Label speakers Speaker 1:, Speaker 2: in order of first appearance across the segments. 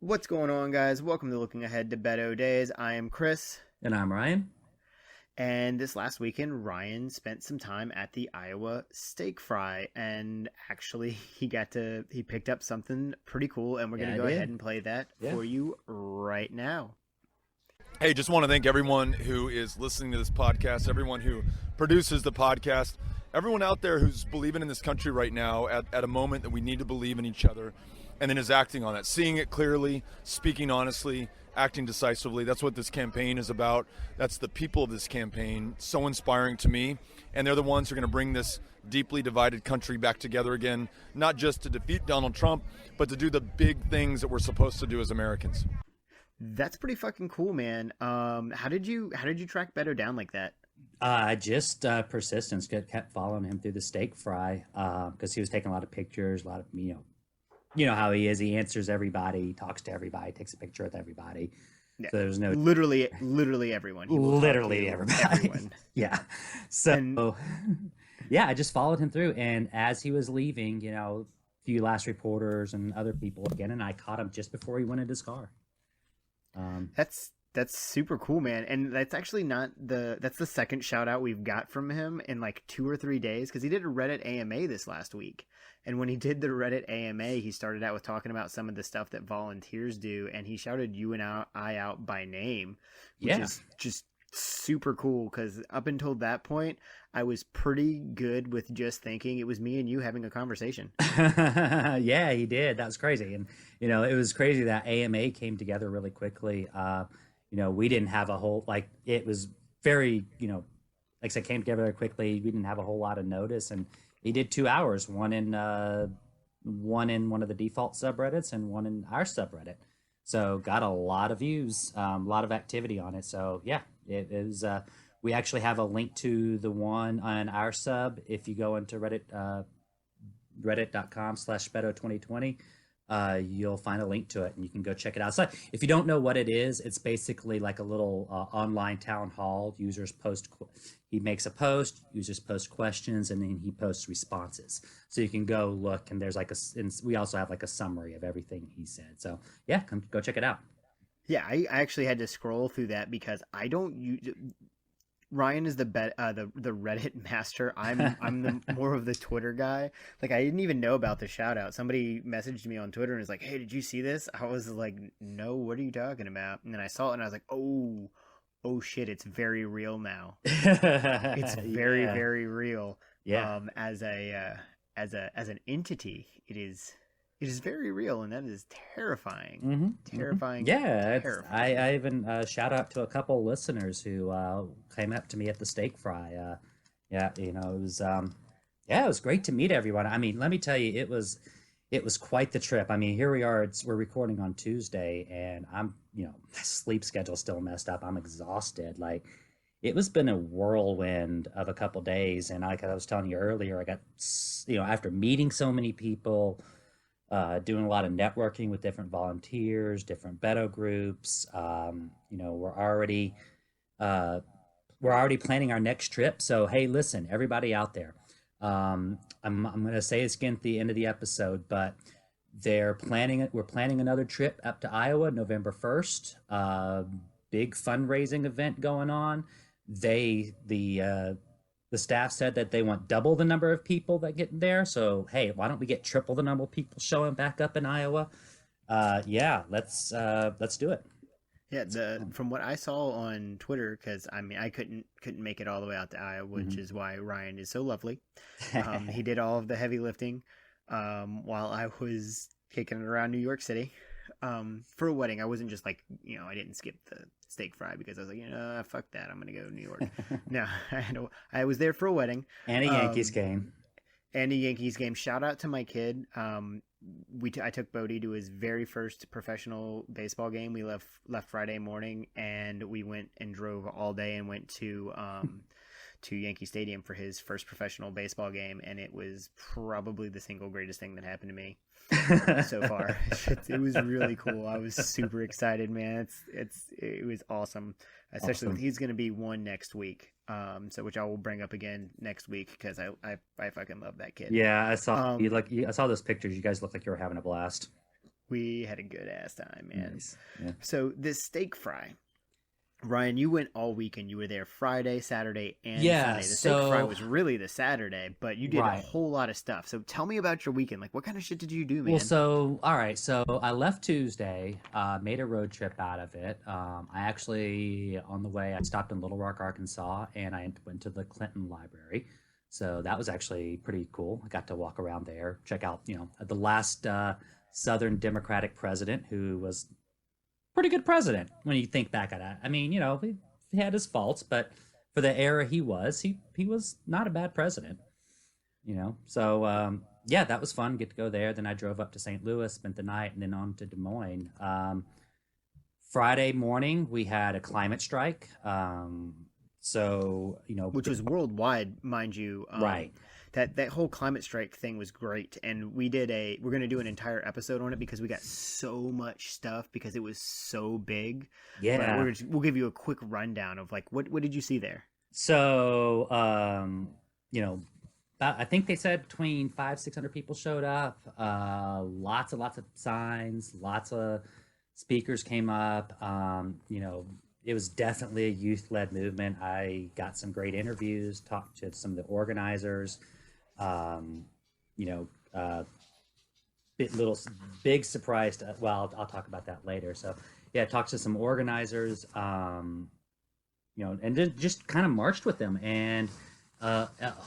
Speaker 1: What's going on, guys? Welcome to Looking Ahead to Beto Days. I am Chris,
Speaker 2: And I'm Ryan.
Speaker 1: and this last weekend, Ryan spent some time at the Iowa Steak Fry, and actually, he picked up something pretty cool, and we're
Speaker 2: Yeah,
Speaker 1: going
Speaker 2: I
Speaker 1: to go
Speaker 2: did.
Speaker 1: ahead and play that
Speaker 2: Yeah.
Speaker 1: for you right now.
Speaker 3: Hey, just want to thank everyone who is listening to this podcast, everyone who produces the podcast, everyone out there who's believing in this country right now at a moment that we need to believe in each other, and then is acting on it, seeing it clearly, speaking honestly, acting decisively. That's what this campaign is about. That's the people of this campaign. So inspiring to me. And they're the ones who are going to bring this deeply divided country back together again, not just to defeat Donald Trump, but to do the big things that we're supposed to do as Americans.
Speaker 1: That's pretty fucking cool, man. How did you track Beto down like that?
Speaker 2: Just persistence. Kept following him through the steak fry because he was taking a lot of pictures, a lot of you know how he is. He answers everybody, he talks to everybody, takes a picture with everybody.
Speaker 1: Yeah.
Speaker 2: So there's no
Speaker 1: literally everyone. He will
Speaker 2: literally
Speaker 1: talk to
Speaker 2: everybody.
Speaker 1: everyone.
Speaker 2: Yeah. So
Speaker 1: And-
Speaker 2: yeah, I just followed him through, and as he was leaving, a few last reporters and other people again, and I caught him just before he went into his car.
Speaker 1: That's super cool, man. And that's actually that's the second shout out we've got from him in like 2 or 3 days, because he did a Reddit AMA this last week. And when he did the Reddit AMA, he started out with talking about some of the stuff that volunteers do, and he shouted you and I out by name, which is just super cool, because up until that point, I was pretty good with just thinking it was me and you having a conversation.
Speaker 2: Yeah, he did. That was crazy. And, it was crazy that AMA came together really quickly. We didn't have a whole, it was very, like I said, came together very quickly. We didn't have a whole lot of notice. And he did 2 hours, one in one of the default subreddits and one in our subreddit. So got a lot of views, a lot of activity on it. So yeah, it is. We actually have a link to the one on our sub. If you go into Reddit, reddit.com/Beto2020, you'll find a link to it and you can go check it out. So if you don't know what it is, it's basically like a little online town hall. He makes a post, users post questions, and then he posts responses. So you can go look, and there's and we also have like a summary of everything he said. So yeah, go check it out.
Speaker 1: Yeah, I actually had to scroll through that because I don't use. Ryan is the Reddit master. I'm the more of the Twitter guy. Like, I didn't even know about the shout out. Somebody messaged me on Twitter and was like, "Hey, did you see this?" I was like, "No, what are you talking about?" And then I saw it and I was like, "Oh shit, it's very real now. It's very very real."
Speaker 2: Yeah.
Speaker 1: As an entity, it is very real, and that is terrifying.
Speaker 2: Mm-hmm.
Speaker 1: Terrifying.
Speaker 2: Yeah,
Speaker 1: terrifying.
Speaker 2: I even shout out to a couple listeners who came up to me at the steak fry. It was it was great to meet everyone. I mean, let me tell you, it was quite the trip. I mean, here we are. We're recording on Tuesday, and I'm my sleep schedule's still messed up. I'm exhausted. Like, it was been a whirlwind of a couple days, and like I was telling you earlier, I got after meeting so many people. Doing a lot of networking with different volunteers, different Beto groups. We're already planning our next trip. So hey, listen, everybody out there, I'm going to say this again at the end of the episode, but we're planning another trip up to Iowa, November 1st. Big fundraising event going on. The staff said that they want double the number of people that get there. So, hey, why don't we get triple the number of people showing back up in Iowa? Let's do it.
Speaker 1: Yeah, from what I saw on Twitter, because I mean I couldn't make it all the way out to Iowa, which is why Ryan is so lovely. He did all of the heavy lifting while I was kicking it around New York City for a wedding. I wasn't just like I didn't skip the steak fry because I was like fuck that, I'm gonna go to New York. No, I was there for a wedding
Speaker 2: And a Yankees game.
Speaker 1: and a Yankees game. Shout out to my kid. I took Bodie to his very first professional baseball game. We left Friday morning, and we went and drove all day and went to Yankee Stadium for his first professional baseball game, and it was probably the single greatest thing that happened to me so far. It was really cool. I was super excited, man. It was awesome, especially with he's going to be one next week. So which I will bring up again next week because I fucking love that kid.
Speaker 2: Yeah, I saw I saw those pictures. You guys looked like you were having a blast.
Speaker 1: We had a good ass time, man.
Speaker 2: Nice. Yeah.
Speaker 1: So this steak fry, Ryan, you went all weekend. You were there Friday, Saturday, and Sunday. The steak fry was really the Saturday, but you did a whole lot of stuff. So tell me about your weekend. Like, what kind of shit did you do, man?
Speaker 2: Well, all right. So I left Tuesday, made a road trip out of it. I actually, on the way, I stopped in Little Rock, Arkansas, and I went to the Clinton Library. So that was actually pretty cool. I got to walk around there, check out, the last Southern Democratic president who was pretty good president when you think back at it. I mean, he had his faults, but for the era he was not a bad president, So, yeah, that was fun. Get to go there. Then I drove up to St. Louis, spent the night, and then on to Des Moines. Friday morning, we had a climate strike. Which
Speaker 1: was worldwide, mind you.
Speaker 2: Right.
Speaker 1: That whole climate strike thing was great, and we're going to do an entire episode on it because we got so much stuff because it was so big.
Speaker 2: Yeah.
Speaker 1: But we'll give you a quick rundown of like what did you see there?
Speaker 2: So, I think they said between 500-600 people showed up. Lots and lots of signs, lots of speakers came up. It was definitely a youth-led movement. I got some great interviews, talked to some of the organizers. Big surprise. I'll talk about that later. So, yeah, talked to some organizers, and just kind of marched with them. And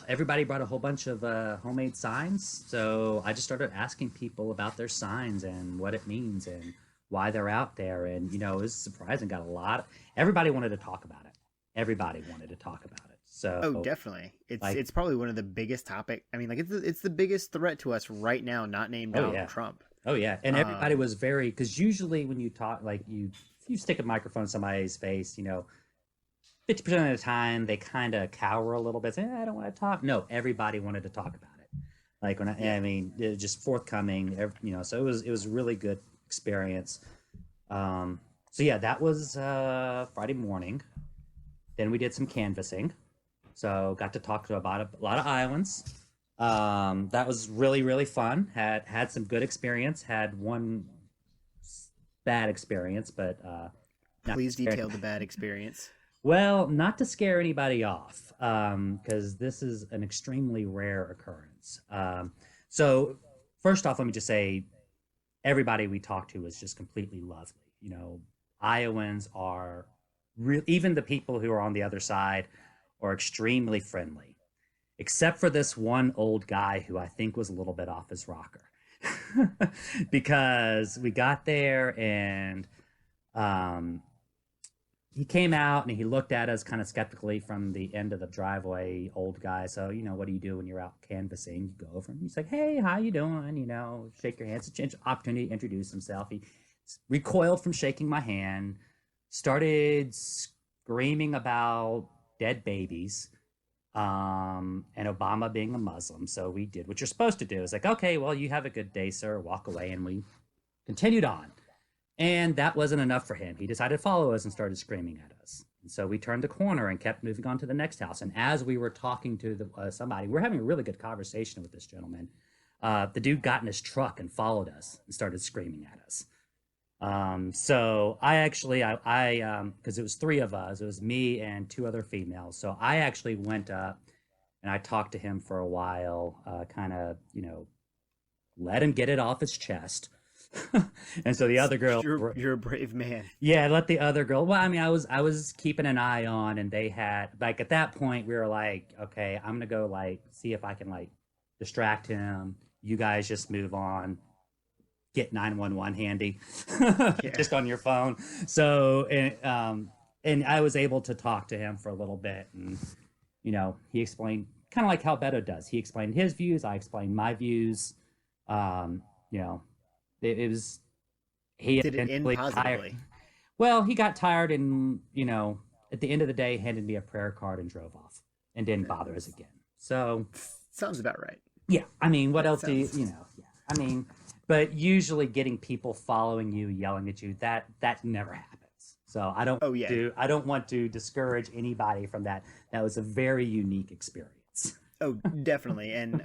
Speaker 2: everybody brought a whole bunch of homemade signs. So I just started asking people about their signs and what it means and why they're out there. And, it was surprising. Everybody wanted to talk about it. Everybody wanted to talk about it. So,
Speaker 1: definitely. It's probably one of the biggest topic. I mean, like it's the biggest threat to us right now, not named Donald Trump.
Speaker 2: Oh yeah. And everybody was because usually when you talk, like if you stick a microphone in somebody's face, 50% of the time they kind of cower a little bit, say, I don't want to talk. No, everybody wanted to talk about it. Like it was just forthcoming, so it was a really good experience. So yeah, that was Friday morning. Then we did some canvassing. So got to talk to about a lot of Iowans. That was really, really fun. Had some good experience. Had one bad experience, but
Speaker 1: please detail the bad experience.
Speaker 2: Well, not to scare anybody off, because this is an extremely rare occurrence. So first off, let me just say, everybody we talked to was just completely lovely. Iowans are even the people who are on the other side are extremely friendly, except for this one old guy who I think was a little bit off his rocker. Because we got there and he came out and he looked at us kind of skeptically from the end of the driveway, old guy. So, what do you do when you're out canvassing? You go over and he's like, hey, how you doing? Shake your hands. It's an opportunity to introduce himself. He recoiled from shaking my hand, started screaming about dead babies, and Obama being a Muslim. So we did what you're supposed to do. It's like, okay, well, you have a good day, sir. Walk away. And we continued on. And that wasn't enough for him. He decided to follow us and started screaming at us. And so we turned the corner and kept moving on to the next house. And as we were talking to somebody, we're having a really good conversation with this gentleman. The dude got in his truck and followed us and started screaming at us. So I actually, because it was three of us, it was me and two other females. So I actually went up and I talked to him for a while, kind of, let him get it off his chest. And so the other girl,
Speaker 1: you're a brave man.
Speaker 2: Yeah, let the other girl. Well, I mean, I was keeping an eye on, and they had at that point we were like, okay, I'm gonna go see if I can distract him. You guys just move on. Get 911 handy, just on your phone. So and I was able to talk to him for a little bit, and he explained kind of like how Beto does. He explained his views. I explained my views. you know, it was he
Speaker 1: Did it end
Speaker 2: eventually tired.
Speaker 1: positively?
Speaker 2: Well, he got tired, and at the end of the day, handed me a prayer card and drove off, and didn't bother us again. So
Speaker 1: Sounds about right.
Speaker 2: yeah, I mean, what
Speaker 1: That
Speaker 2: else do you
Speaker 1: sounds.
Speaker 2: you know? Yeah, I mean, but usually getting people following you, yelling at you, that never happens. So
Speaker 1: Oh yeah.
Speaker 2: I don't want to discourage anybody from that. That was a very unique experience.
Speaker 1: Oh, definitely. And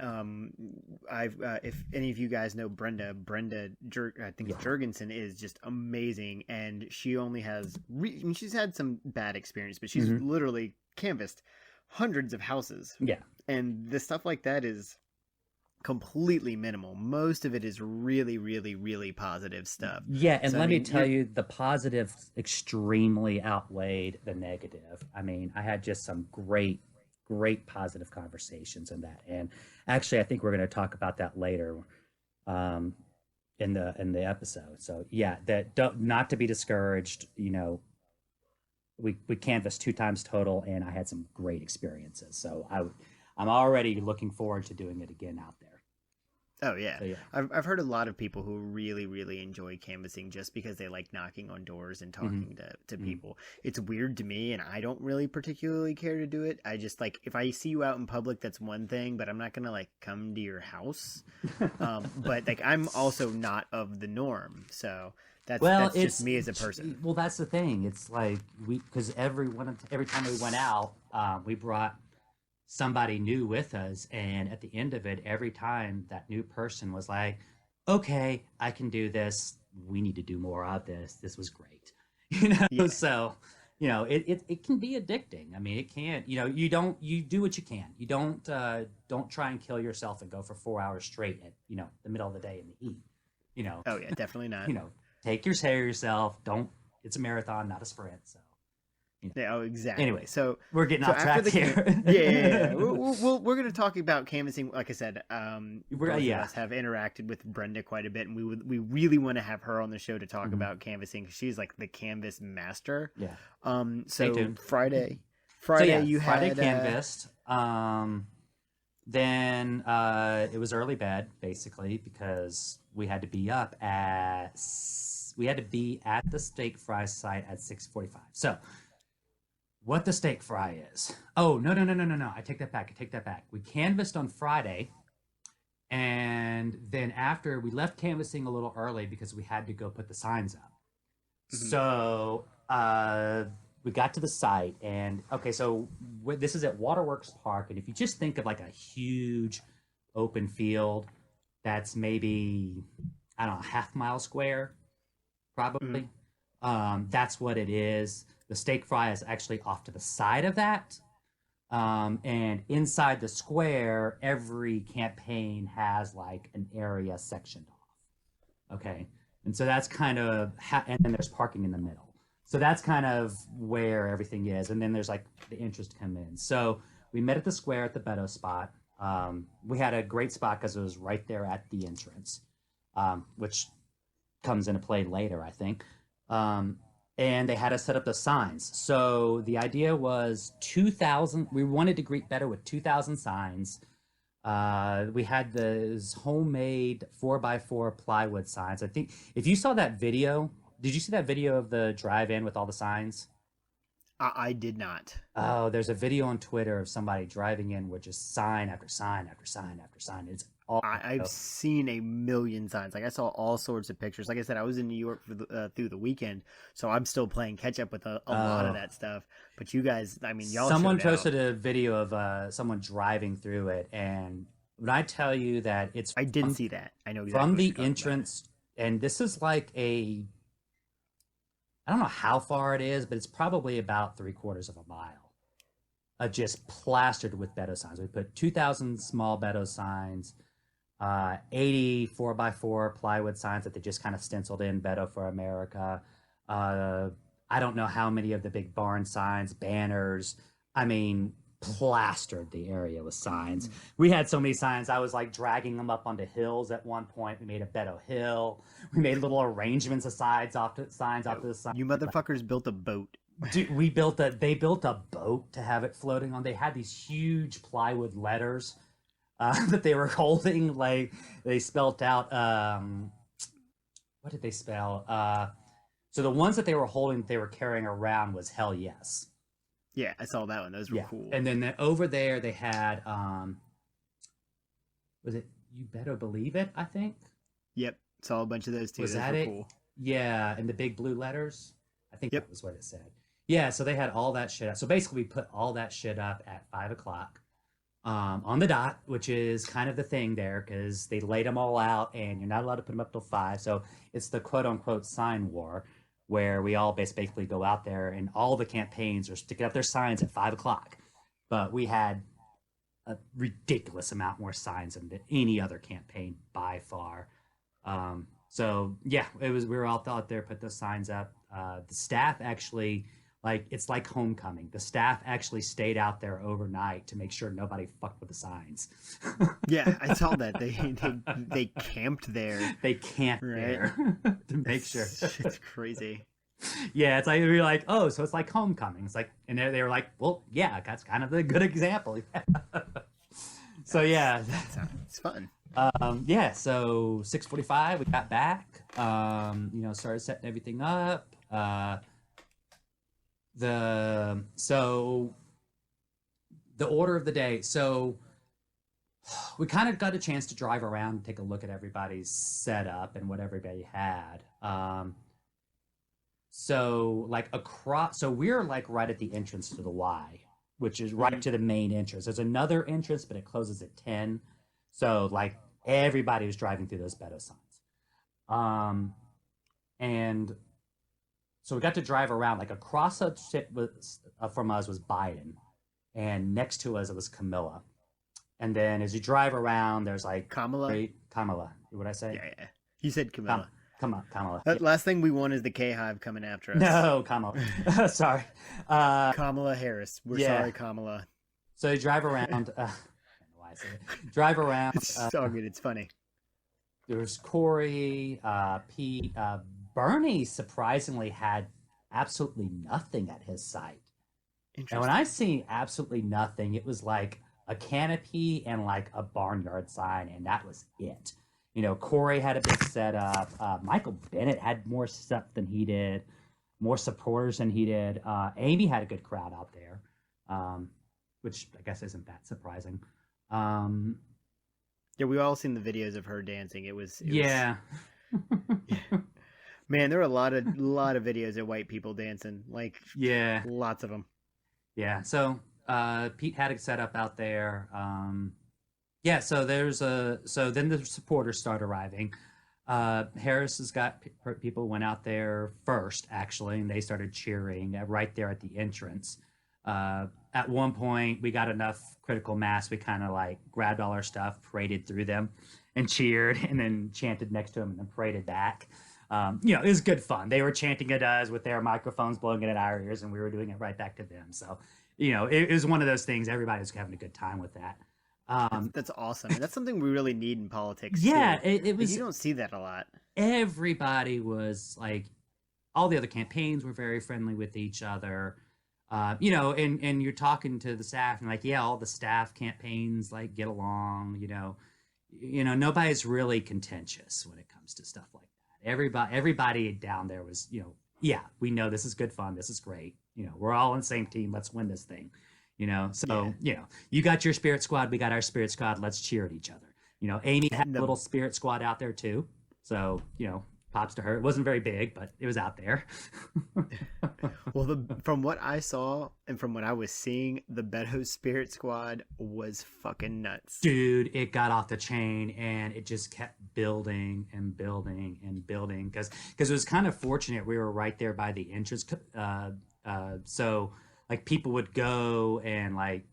Speaker 1: I've if any of you guys know I think
Speaker 2: Yeah.
Speaker 1: Jurgensen is just amazing, and she only has. I mean, she's had some bad experience, but she's
Speaker 2: Mhm.
Speaker 1: literally canvassed hundreds of houses,
Speaker 2: Yeah.
Speaker 1: and the stuff like that is completely minimal. Most of it is really, really, really positive stuff.
Speaker 2: Yeah, and
Speaker 1: So I
Speaker 2: let me
Speaker 1: mean,
Speaker 2: tell you, the positive extremely outweighed the negative. I mean, I had just some great positive conversations in that. And actually, I think we're going to talk about that later um, in the episode. So yeah, not to be discouraged. We canvassed 2 times total, and I had some great experiences. So I'm already looking forward to doing it again out there.
Speaker 1: oh yeah,
Speaker 2: So yeah.
Speaker 1: I've heard a lot of people who really, really enjoy canvassing just because they like knocking on doors and talking to
Speaker 2: Mhm.
Speaker 1: people. It's weird to me, and I don't really particularly care to do it. I just like if I see you out in public, that's one thing, but I'm not gonna like come to your house. But like I'm also not of the norm, so
Speaker 2: Well,
Speaker 1: that's just me as a person.
Speaker 2: well, that's the thing. It's like because every time we went out, we brought somebody new with us, and at the end of it, every time that new person was like, "Okay, I can do this. We need to do more of this. This was great,"
Speaker 1: Yeah,
Speaker 2: So, it can be addicting. I mean, it can. You do what you can. You don't try and kill yourself and go for 4 hours straight at the middle of the day in the heat. You know,
Speaker 1: oh yeah, definitely not.
Speaker 2: take care of yourself. Don't. It's a marathon, not a sprint. So.
Speaker 1: Yeah, oh, exactly.
Speaker 2: Anyway,
Speaker 1: So
Speaker 2: we're getting
Speaker 1: so
Speaker 2: off
Speaker 1: after
Speaker 2: track
Speaker 1: the
Speaker 2: here.
Speaker 1: yeah. We're going to talk about canvassing. Like I said, both of
Speaker 2: Yeah.
Speaker 1: us have interacted with Brenda quite a bit, and we really want to have her on the show to talk about canvassing. She's like the canvas master.
Speaker 2: Yeah.
Speaker 1: So
Speaker 2: tuned.
Speaker 1: Friday
Speaker 2: So yeah,
Speaker 1: you
Speaker 2: Friday
Speaker 1: had
Speaker 2: canvassed. Then it was early bed basically because we had to be at the steak fry site at 6:45. So what the steak fry is? Oh no! I take that back. We canvassed on Friday, and then after we left canvassing a little early because we had to go put the signs up. So we got to the site, and okay, so this is at Waterworks Park, and if you just think of like a huge open field that's maybe, I don't know, half-mile square, probably. That's what it is. The steak fry is actually off to the side of that. And inside the square, every campaign has like an area sectioned off. Okay. And so that's kind of, and then there's parking in the middle. So that's kind of where everything is. And then there's like the entrance to come in. So we met at the square at the Beto spot. We had a great spot because it was right there at the entrance, which comes into play later, I think. And they had us set up the signs. So the idea was 2,000. We wanted to greet Beto with 2,000 signs. We had those homemade 4x4 plywood signs. I think if you saw that video, did you see that video of the drive-in with all the signs?
Speaker 1: I did not.
Speaker 2: Oh, there's a video on Twitter of somebody driving in with just sign after sign after sign after sign. It's all
Speaker 1: I've seen a million signs. Like I saw all sorts of pictures. Like I said, I was in New York for through the weekend, so I'm still playing catch up with a lot of that stuff. But you guys, I mean, y'all.
Speaker 2: Someone
Speaker 1: showed out.
Speaker 2: posted a video of someone driving through it, and when I tell you that it's
Speaker 1: I didn't see that. I know exactly
Speaker 2: from
Speaker 1: what
Speaker 2: the
Speaker 1: you're talking
Speaker 2: entrance, and this is like I don't know how far it is, but it's probably about 3/4 of a mile. Just plastered with Beto signs. We put 2,000 small Beto signs, 80 4x4 plywood signs that they just kind of stenciled in Beto for America. I don't know how many of the big barn signs, banners. I mean, plastered the area with signs. We had so many signs, I was like dragging them up onto hills at one point. We made a Beto hill. We made little arrangements of signs off to the sign.
Speaker 1: You motherfuckers built a boat.
Speaker 2: Dude, they built a boat to have it floating on. They had these huge plywood letters that they were holding. Like they spelt out, what did they spell? So the ones that they were holding, they were carrying around was hell yes.
Speaker 1: Yeah, I saw that one. Those were
Speaker 2: Yeah.
Speaker 1: cool.
Speaker 2: And then over there they had, was it You Better Believe It, I think?
Speaker 1: Yep, saw a bunch of those too.
Speaker 2: Was
Speaker 1: those
Speaker 2: that
Speaker 1: were
Speaker 2: it?
Speaker 1: cool.
Speaker 2: Yeah, and the big blue letters. I think
Speaker 1: Yep.
Speaker 2: that was what it said. Yeah, so they had all that shit up. So basically, we put all that shit up at 5 o'clock on the dot, which is kind of the thing there because they laid them all out, and you're not allowed to put them up till 5. So it's the quote unquote sign war, where we all basically go out there, and all the campaigns are sticking up their signs at 5 o'clock. But we had a ridiculous amount more signs than any other campaign by far. So yeah, we were all out there, put those signs up. The staff actually, like, it's like homecoming. The staff actually stayed out there overnight to make sure nobody fucked with the signs.
Speaker 1: Yeah, I saw that. They camped there.
Speaker 2: They camped
Speaker 1: Right.
Speaker 2: there to make sure.
Speaker 1: It's crazy.
Speaker 2: Yeah, it's like, we were like, oh, so it's like homecoming. It's like, and they were like, well, yeah, that's kind of a good example. So yeah,
Speaker 1: It's fun.
Speaker 2: yeah. So 6:45, we got back. Started setting everything up. So the order of the day. So we kind of got a chance to drive around and take a look at everybody's setup and what everybody had. So we're like right at the entrance to the Y, which is right to the main entrance. There's another entrance, but it closes at 10. So like everybody was driving through those Beto signs. And so we got to drive around. Like across the ship from us was Biden, and next to us it was Camilla. And then as you drive around, there's like
Speaker 1: Kamala.
Speaker 2: Kamala. What did I say?
Speaker 1: Yeah. You said Camilla.
Speaker 2: Kamala.
Speaker 1: Last thing we want is the K-Hive coming after us.
Speaker 2: No, Kamala. Sorry.
Speaker 1: Kamala Harris. We're
Speaker 2: yeah.
Speaker 1: sorry, Kamala.
Speaker 2: So you drive around. I don't know why I say it. Drive around.
Speaker 1: It's so good. It's funny.
Speaker 2: There's Corey, Pete. Bernie surprisingly had absolutely nothing at his site. And when I see absolutely nothing, it was like a canopy and like a barnyard sign, and that was it. Corey had a big setup. Michael Bennett had more stuff than he did, more supporters than he did. Amy had a good crowd out there, which I guess isn't that surprising.
Speaker 1: Yeah, we've all seen the videos of her dancing. It was
Speaker 2: yeah.
Speaker 1: Man, there were a lot of videos of white people dancing. Like,
Speaker 2: yeah,
Speaker 1: lots of them.
Speaker 2: Yeah. So Pete had a setup out there. Yeah, so then the supporters start arriving. Harris has got people went out there first, actually, and they started cheering right there at the entrance. At one point, we got enough critical mass. We kind of like grabbed all our stuff, paraded through them, and cheered, and then chanted next to them, and then paraded back. It was good fun. They were chanting at us with their microphones blowing it in our ears, and we were doing it right back to them. So, it was one of those things. Everybody was having a good time with that.
Speaker 1: That's awesome. And that's something we really need in politics.
Speaker 2: Yeah,
Speaker 1: too.
Speaker 2: it was.
Speaker 1: You don't see that a lot.
Speaker 2: Everybody was like, all the other campaigns were very friendly with each other. And you're talking to the staff and like, yeah, all the staff campaigns like get along. Nobody's really contentious when it comes to stuff like that. Everybody down there was, yeah, we know this is good fun. This is great. We're all on the same team. Let's win this thing. You got your spirit squad. We got our spirit squad. Let's cheer at each other. Amy had a little spirit squad out there too. So, props to her. It wasn't very big, but it was out there.
Speaker 1: Well, from what I saw and from what I was seeing, the Beto Spirit Squad was fucking nuts.
Speaker 2: Dude, it got off the chain and it just kept building and building and building because it was kind of fortunate we were right there by the entrance. So like people would go and like,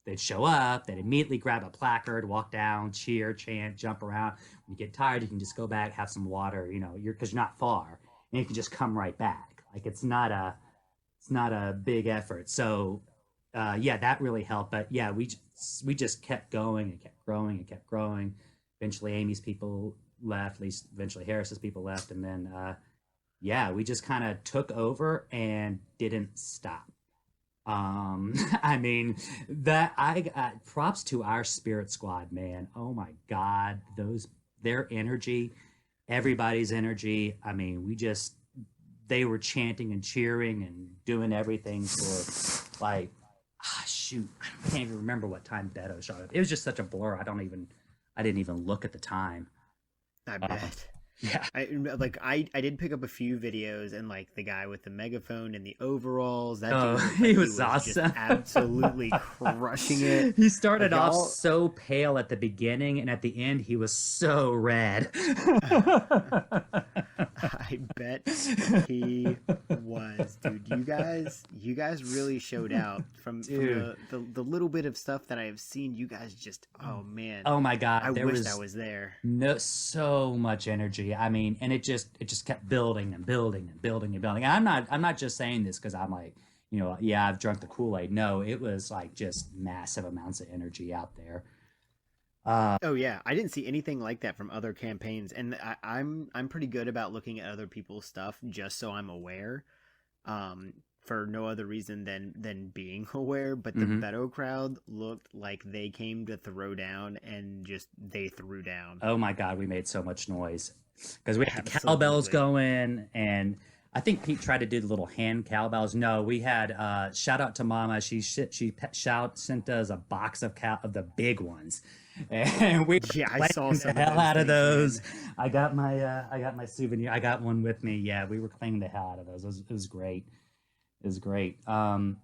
Speaker 2: they'd show up, they'd immediately grab a placard, walk down, cheer, chant, jump around. When you get tired, you can just go back, have some water, because you're not far and you can just come right back. Like it's not a big effort. So yeah, that really helped. But yeah, we just kept going and kept growing and kept growing. Eventually Amy's people left, at least eventually Harris's people left. And then, yeah, we just kind of took over and didn't stop. I mean, that I props to our Spirit Squad, man. Oh my God, their energy, everybody's energy. I mean, they were chanting and cheering and doing everything for like, shoot, I can't even remember what time Beto shot up. It was just such a blur. I didn't even look at the time.
Speaker 1: I bet.
Speaker 2: Yeah.
Speaker 1: I did pick up a few videos, and like the guy with the megaphone and the overalls, that dude
Speaker 2: Oh,
Speaker 1: looked like
Speaker 2: he was awesome.
Speaker 1: just absolutely crushing it.
Speaker 2: He started
Speaker 1: Like,
Speaker 2: off
Speaker 1: y'all-
Speaker 2: so pale at the beginning, and at the end he was so red.
Speaker 1: I bet he was, dude. You guys really showed out from the little bit of stuff that I have seen. You guys just, oh man,
Speaker 2: Oh my God,
Speaker 1: I wished I was there.
Speaker 2: So much energy. I mean, and it just kept building and building and building and building. And I'm not just saying this because I'm like, yeah, I've drunk the Kool-Aid. No, it was like just massive amounts of energy out there.
Speaker 1: Oh yeah, I didn't see anything like that from other campaigns, and I'm pretty good about looking at other people's stuff just so I'm aware, for no other reason than being aware. But the Beto crowd looked like they came to throw down, and just they threw down.
Speaker 2: Oh my God, we made so much noise because we had the cowbells going, and I think Pete tried to do the little hand cowbells. No, we had shout out to Mama. She sent us a box of the big ones. And we
Speaker 1: I saw some
Speaker 2: the hell out of those. I got my souvenir. I got one with me. Yeah, we were cleaning the hell out of those. It was great. It was great. So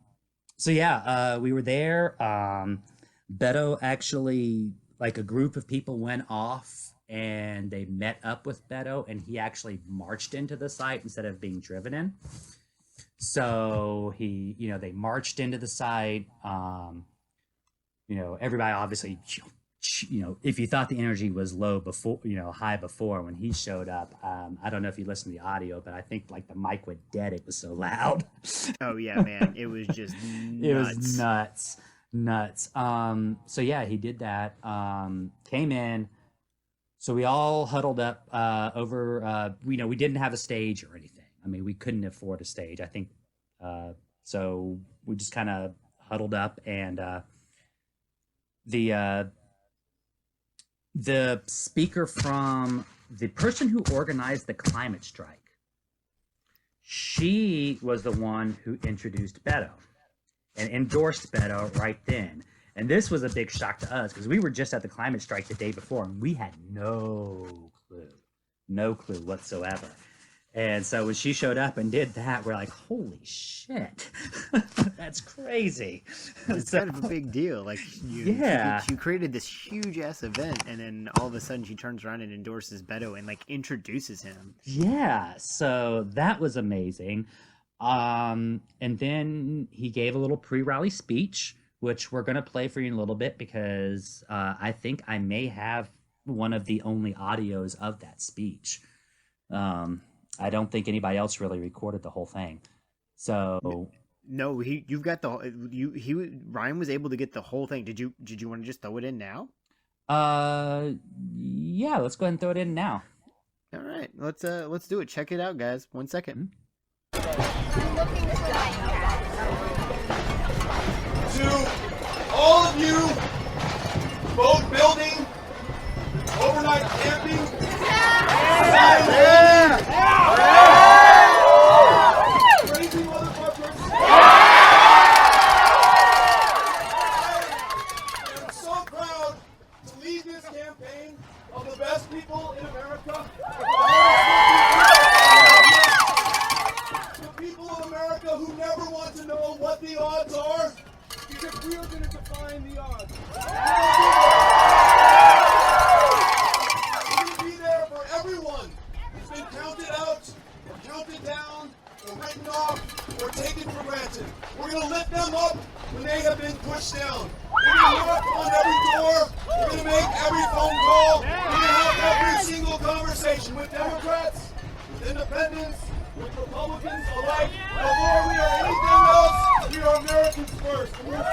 Speaker 2: yeah, we were there. Beto actually, like a group of people went off and they met up with Beto, and he actually marched into the site instead of being driven in. So they marched into the site. Everybody obviously, if you thought the energy was low before, high before when he showed up, I don't know if you listened to the audio, but I think like the mic went dead. It was so loud.
Speaker 1: Oh yeah, man. It was just nuts.
Speaker 2: It was nuts. So yeah, he did that. Came in. So we all huddled up over, we didn't have a stage or anything. I mean, we couldn't afford a stage. I think, so we just kind of huddled up, and the speaker from the person who organized the climate strike, she was the one who introduced Beto and endorsed Beto right then. And this was a big shock to us because we were just at the climate strike the day before, and we had no clue whatsoever. And so when she showed up and did that, we're like, holy shit, that's crazy.
Speaker 1: It's kind of a big deal. Like, you created this huge ass event, and then all of a sudden she turns around and endorses Beto and like introduces him.
Speaker 2: Yeah, so that was amazing. And then he gave a little pre-rally speech, which we're going to play for you in a little bit because I think I may have one of the only audios of that speech. I don't think anybody else really recorded the whole thing. So
Speaker 1: no, Ryan was able to get the whole thing. Did you want to just throw it in now?
Speaker 2: Yeah, let's go ahead and throw it in now.
Speaker 1: All right, let's do it. Check it out, guys. 1 second.
Speaker 3: To all of you, boat building, overnight camping, crazy motherfuckers. I'm so proud to lead this campaign of the best people in America. The people of America who never want to know what the odds are, because we are going to define the odds. We're going to be there for everyone who's been counted out, or counted down, or written off, or taken for granted. We're going to lift them up when they have been pushed down. We're going to knock on every door. We're going to make every phone call. We're going to have every single conversation with Democrats, with independents, with Republicans alike. Before we are anything else, we are Americans first. And we're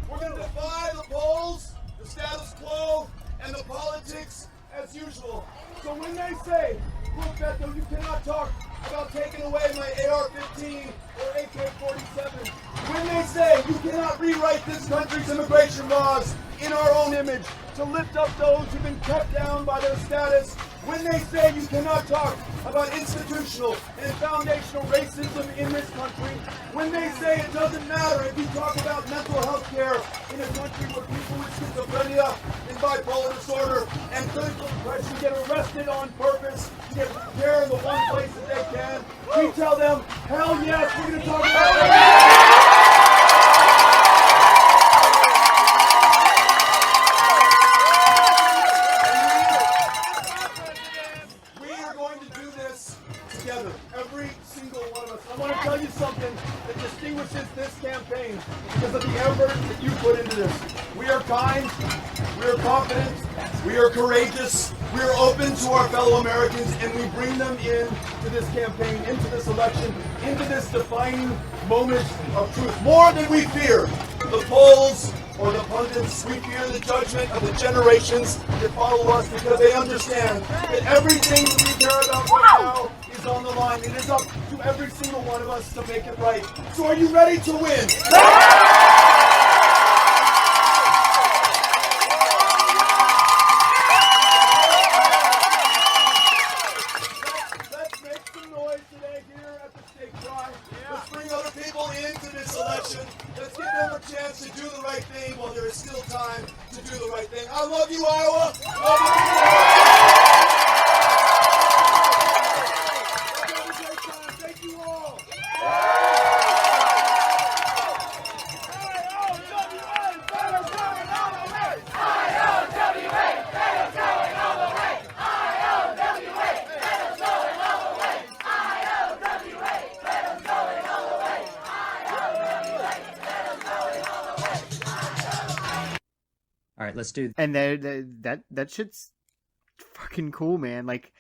Speaker 3: We're going to defy the polls, the status quo, and the politics as usual. So when they say, look, Beto, you cannot talk about taking away my AR-15 or AK-47, when they say you cannot rewrite this country's immigration laws in our own image to lift up those who've been cut down by their status, when they say you cannot talk about institutional and foundational racism in this country, when they say it doesn't matter if you talk about mental health care in a country where people with schizophrenia and bipolar disorder and clinical depression get arrested on purpose to get care in the one place that they can, we tell them, hell yes, we're going to talk about racism. Every single one of us. I want to tell you something that distinguishes this campaign because of the effort that you put into this. We are kind, we are confident, we are courageous, we are open to our fellow Americans, and we bring them into this campaign, into this election, into this defining moment of truth. More than we fear the polls or the pundits, we fear the judgment of the generations that follow us because they understand that everything that we care about right now is on the line. It is up to every single one of us to make it right. So are you ready to win? Let's make some noise today here at the stake fry. Let's bring other people into this election. Let's give them a chance to do the right thing while there is still time to do the right thing. I love you, Iowa. Love you. Thank you all.
Speaker 2: All right, let's do.
Speaker 1: And that shit's fucking cool, man. Like,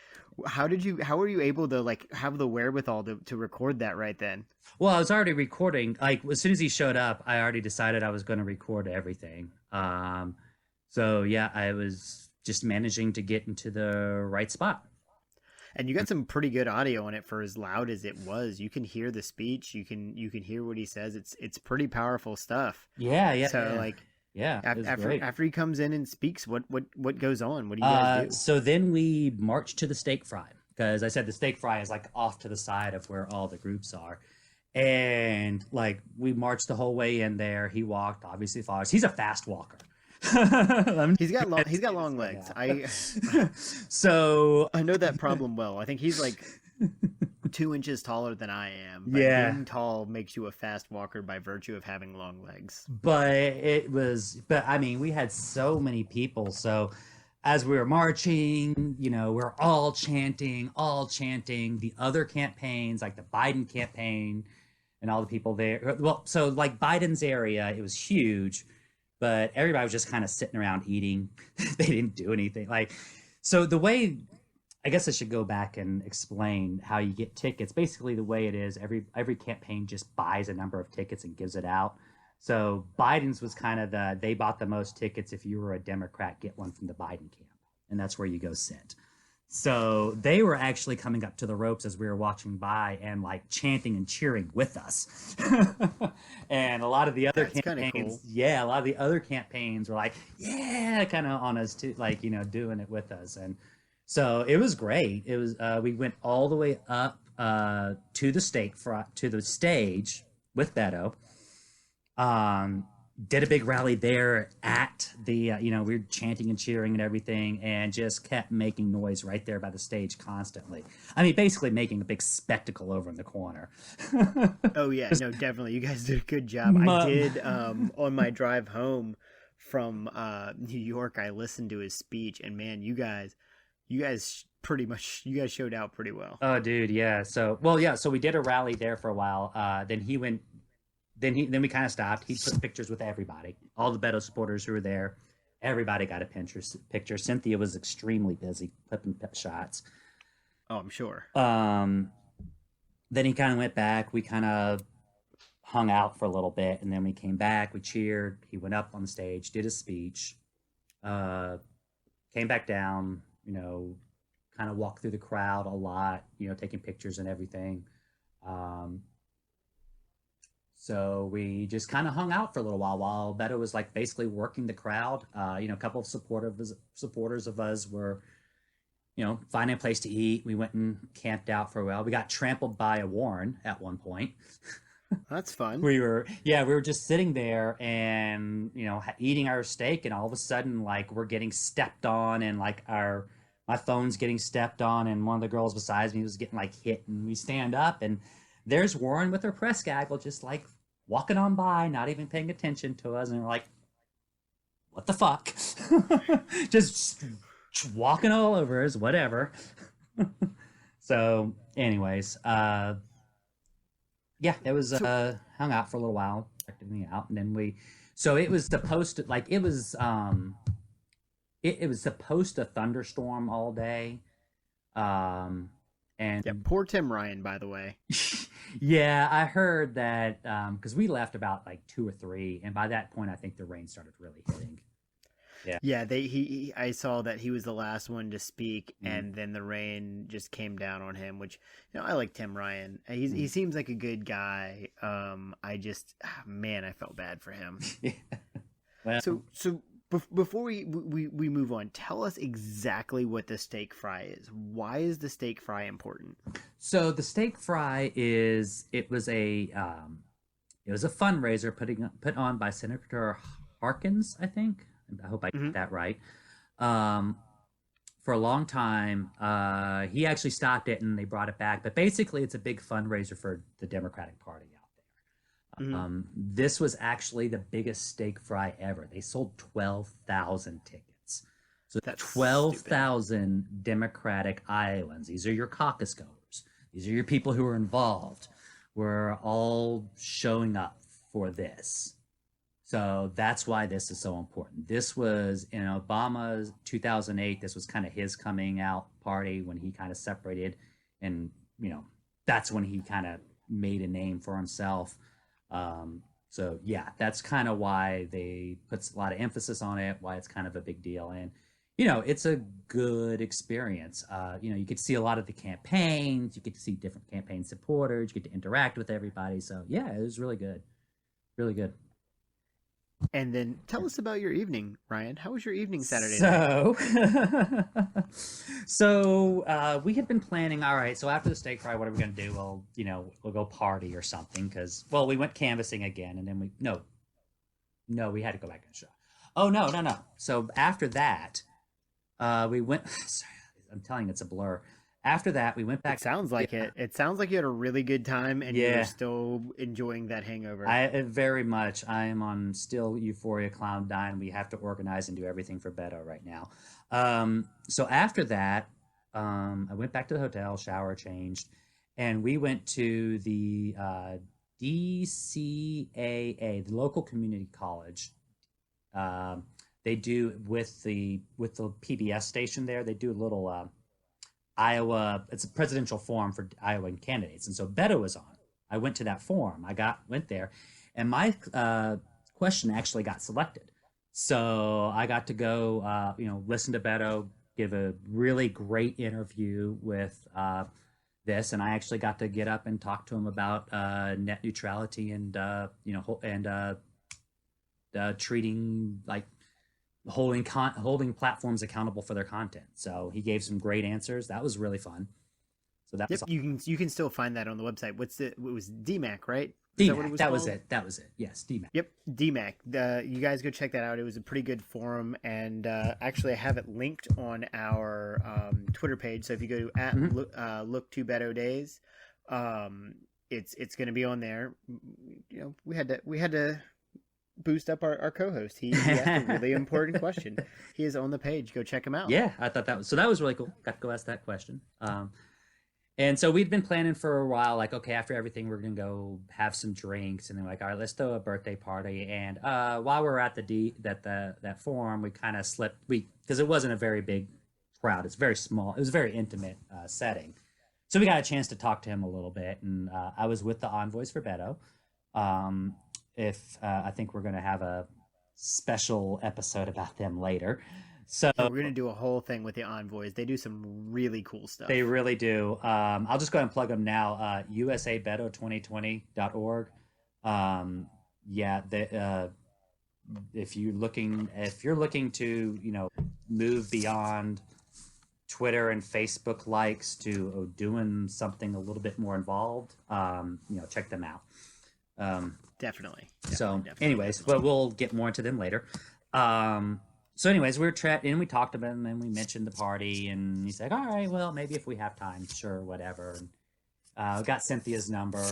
Speaker 1: how were you able to like have the wherewithal to record that right then?
Speaker 2: Well, I was already recording. Like as soon as he showed up, I already decided I was going to record everything. So yeah, I was just managing to get into the right spot.
Speaker 1: And you got some pretty good audio on it for as loud as it was. You can hear the speech. You can hear what he says. It's pretty powerful stuff.
Speaker 2: Yeah.
Speaker 1: So
Speaker 2: yeah.
Speaker 1: like.
Speaker 2: Yeah,
Speaker 1: after he comes in and speaks, what goes on? What do you guys do?
Speaker 2: So then we march to the steak fry because I said the steak fry is like off to the side of where all the groups are, and like we marched the whole way in there. He walked, obviously followed us. He's a fast walker.
Speaker 1: He's got long legs.
Speaker 2: So
Speaker 1: I know that problem well. I think he's like 2 inches taller than I am. But
Speaker 2: yeah,
Speaker 1: being tall makes you a fast walker by virtue of having long legs.
Speaker 2: But I mean, we had so many people. So as we were marching, we're all chanting the other campaigns, like the Biden campaign and all the people there. Well, so like Biden's area, it was huge, but everybody was just kind of sitting around eating. They didn't do anything. Like, so the way, I guess I should go back and explain how you get tickets. Basically, the way it is, every campaign just buys a number of tickets and gives it out. So Biden's was kind of they bought the most tickets. If you were a Democrat, get one from the Biden camp. And that's where you go sit. So they were actually coming up to the ropes as we were watching by and like chanting and cheering with us. And a lot of the other campaigns, cool. Yeah, a lot of the other campaigns were like, yeah, kind of on us too, like, doing it with us. And so it was great. It was we went all the way up to the stage with Beto. Did a big rally there at the we were chanting and cheering and everything, and just kept making noise right there by the stage constantly. I mean, basically making a big spectacle over in the corner.
Speaker 1: Oh yeah, no, definitely. You guys did a good job. I did on my drive home from New York. I listened to his speech, and man, you guys showed out pretty well.
Speaker 2: Oh, dude, yeah. So we did a rally there for a while. Then he went. Then we kind of stopped. He took pictures with everybody, all the Beto supporters who were there. Everybody got a picture. Cynthia was extremely busy clipping shots.
Speaker 1: Oh, I'm sure.
Speaker 2: Then he kind of went back. We kind of hung out for a little bit, and then we came back. We cheered. He went up on the stage, did his speech, came back down. kind of walked through the crowd a lot, taking pictures and everything. So we just kind of hung out for a little while Beto was like basically working the crowd. A couple of supporters of us were, finding a place to eat. We went and camped out for a while. We got trampled by a Warren at one point.
Speaker 1: That's fun.
Speaker 2: We were just sitting there and, eating our steak, and all of a sudden, like, we're getting stepped on, and like my phone's getting stepped on, and one of the girls beside me was getting like hit, and we stand up, and there's Warren with her press gaggle just like walking on by, not even paying attention to us, and we're like, what the fuck? Just walking all over us, whatever. So anyways, it was hung out for a little while, checked everything out, and then it was supposed to it was supposed to thunderstorm all day. And
Speaker 1: yeah, poor Tim Ryan, by the way.
Speaker 2: Yeah, I heard that because we left about like 2 or 3, and by that point I think the rain started really hitting.
Speaker 1: Yeah, I saw that he was the last one to speak, and then the rain just came down on him, which, I like Tim Ryan. He seems like a good guy. I felt bad for him.
Speaker 2: Yeah. Well,
Speaker 1: so before we move on, tell us exactly what the steak fry is. Why is the steak fry important?
Speaker 2: So the steak fry it was a fundraiser put on by Senator Harkins, I think. I hope I get that right. For a long time, he actually stopped it and they brought it back. But basically, it's a big fundraiser for the Democratic Party out there. This was actually the biggest steak fry ever. They sold 12,000 tickets. So that's 12,000 Democratic Iowans. These are your caucus goers. These are your people who are involved. We're all showing up for this. So that's why this is so important. This was in Obama's 2008. This was kind of his coming out party when he kind of separated, and that's when he kind of made a name for himself. So yeah, that's kind of why they put a lot of emphasis on it. Why it's kind of a big deal, and it's a good experience. You get to see a lot of the campaigns. You get to see different campaign supporters. You get to interact with everybody. So yeah, it was really good, really good.
Speaker 1: And then tell us about your evening, Ryan. How was your evening Saturday
Speaker 2: night? So we had been planning, all right, so after the steak fry, what are we going to do? Well, we'll go party or something because, we went canvassing again, and then we had to go back and show. Oh, no. So after that, we went, sorry, I'm telling you, it's a blur. After that, we went back.
Speaker 1: It sounds like it. It sounds like you had a really good time, and you're still enjoying that hangover.
Speaker 2: Very much. I am on still euphoria cloud nine. We have to organize and do everything for Beto right now. So after that, I went back to the hotel, shower, changed, and we went to the DCAA, the local community college. They do with the PBS station there. They do a little. Iowa, it's a presidential forum for Iowa candidates. And so Beto was on. I went to that forum. Went there, and my question actually got selected. So I got to go, listen to Beto give a really great interview with this, and I actually got to get up and talk to him about net neutrality and treating holding platforms accountable for their content. So he gave some great answers. That was really fun. So that was
Speaker 1: you can still find that on the website. It was DMAC, right?
Speaker 2: DMAC. That was it. Yes, DMAC.
Speaker 1: Yep, DMAC. You guys go check that out. It was a pretty good forum, and actually I have it linked on our Twitter page. So if you go to Look to Beto Days, it's going to be on there. We had to boost up our co-host. He asked a really important question. He is on the page. Go check him out.
Speaker 2: Yeah, I thought that was really cool. Got to go ask that question. And so we'd been planning for a while, like, okay, after everything, we're going to go have some drinks. And then like, all right, let's throw a birthday party. And while we were at that forum, we kind of slipped, because it wasn't a very big crowd. It's very small. It was a very intimate setting. So we got a chance to talk to him a little bit. And I was with the envoys for Beto. I think we're going to have a special episode about them later. So
Speaker 1: we're going to do a whole thing with the envoys. They do some really cool stuff.
Speaker 2: they really do. I'll just go ahead and plug them now. usabeto2020.org. Yeah, if you're looking to, move beyond Twitter and Facebook likes to doing something a little bit more involved, check them out.
Speaker 1: Definitely.
Speaker 2: Anyways, but we'll get more into them later. So anyways, we were chatting and we talked about him and we mentioned the party and he said, all right, well, maybe if we have time, sure, whatever. And got Cynthia's number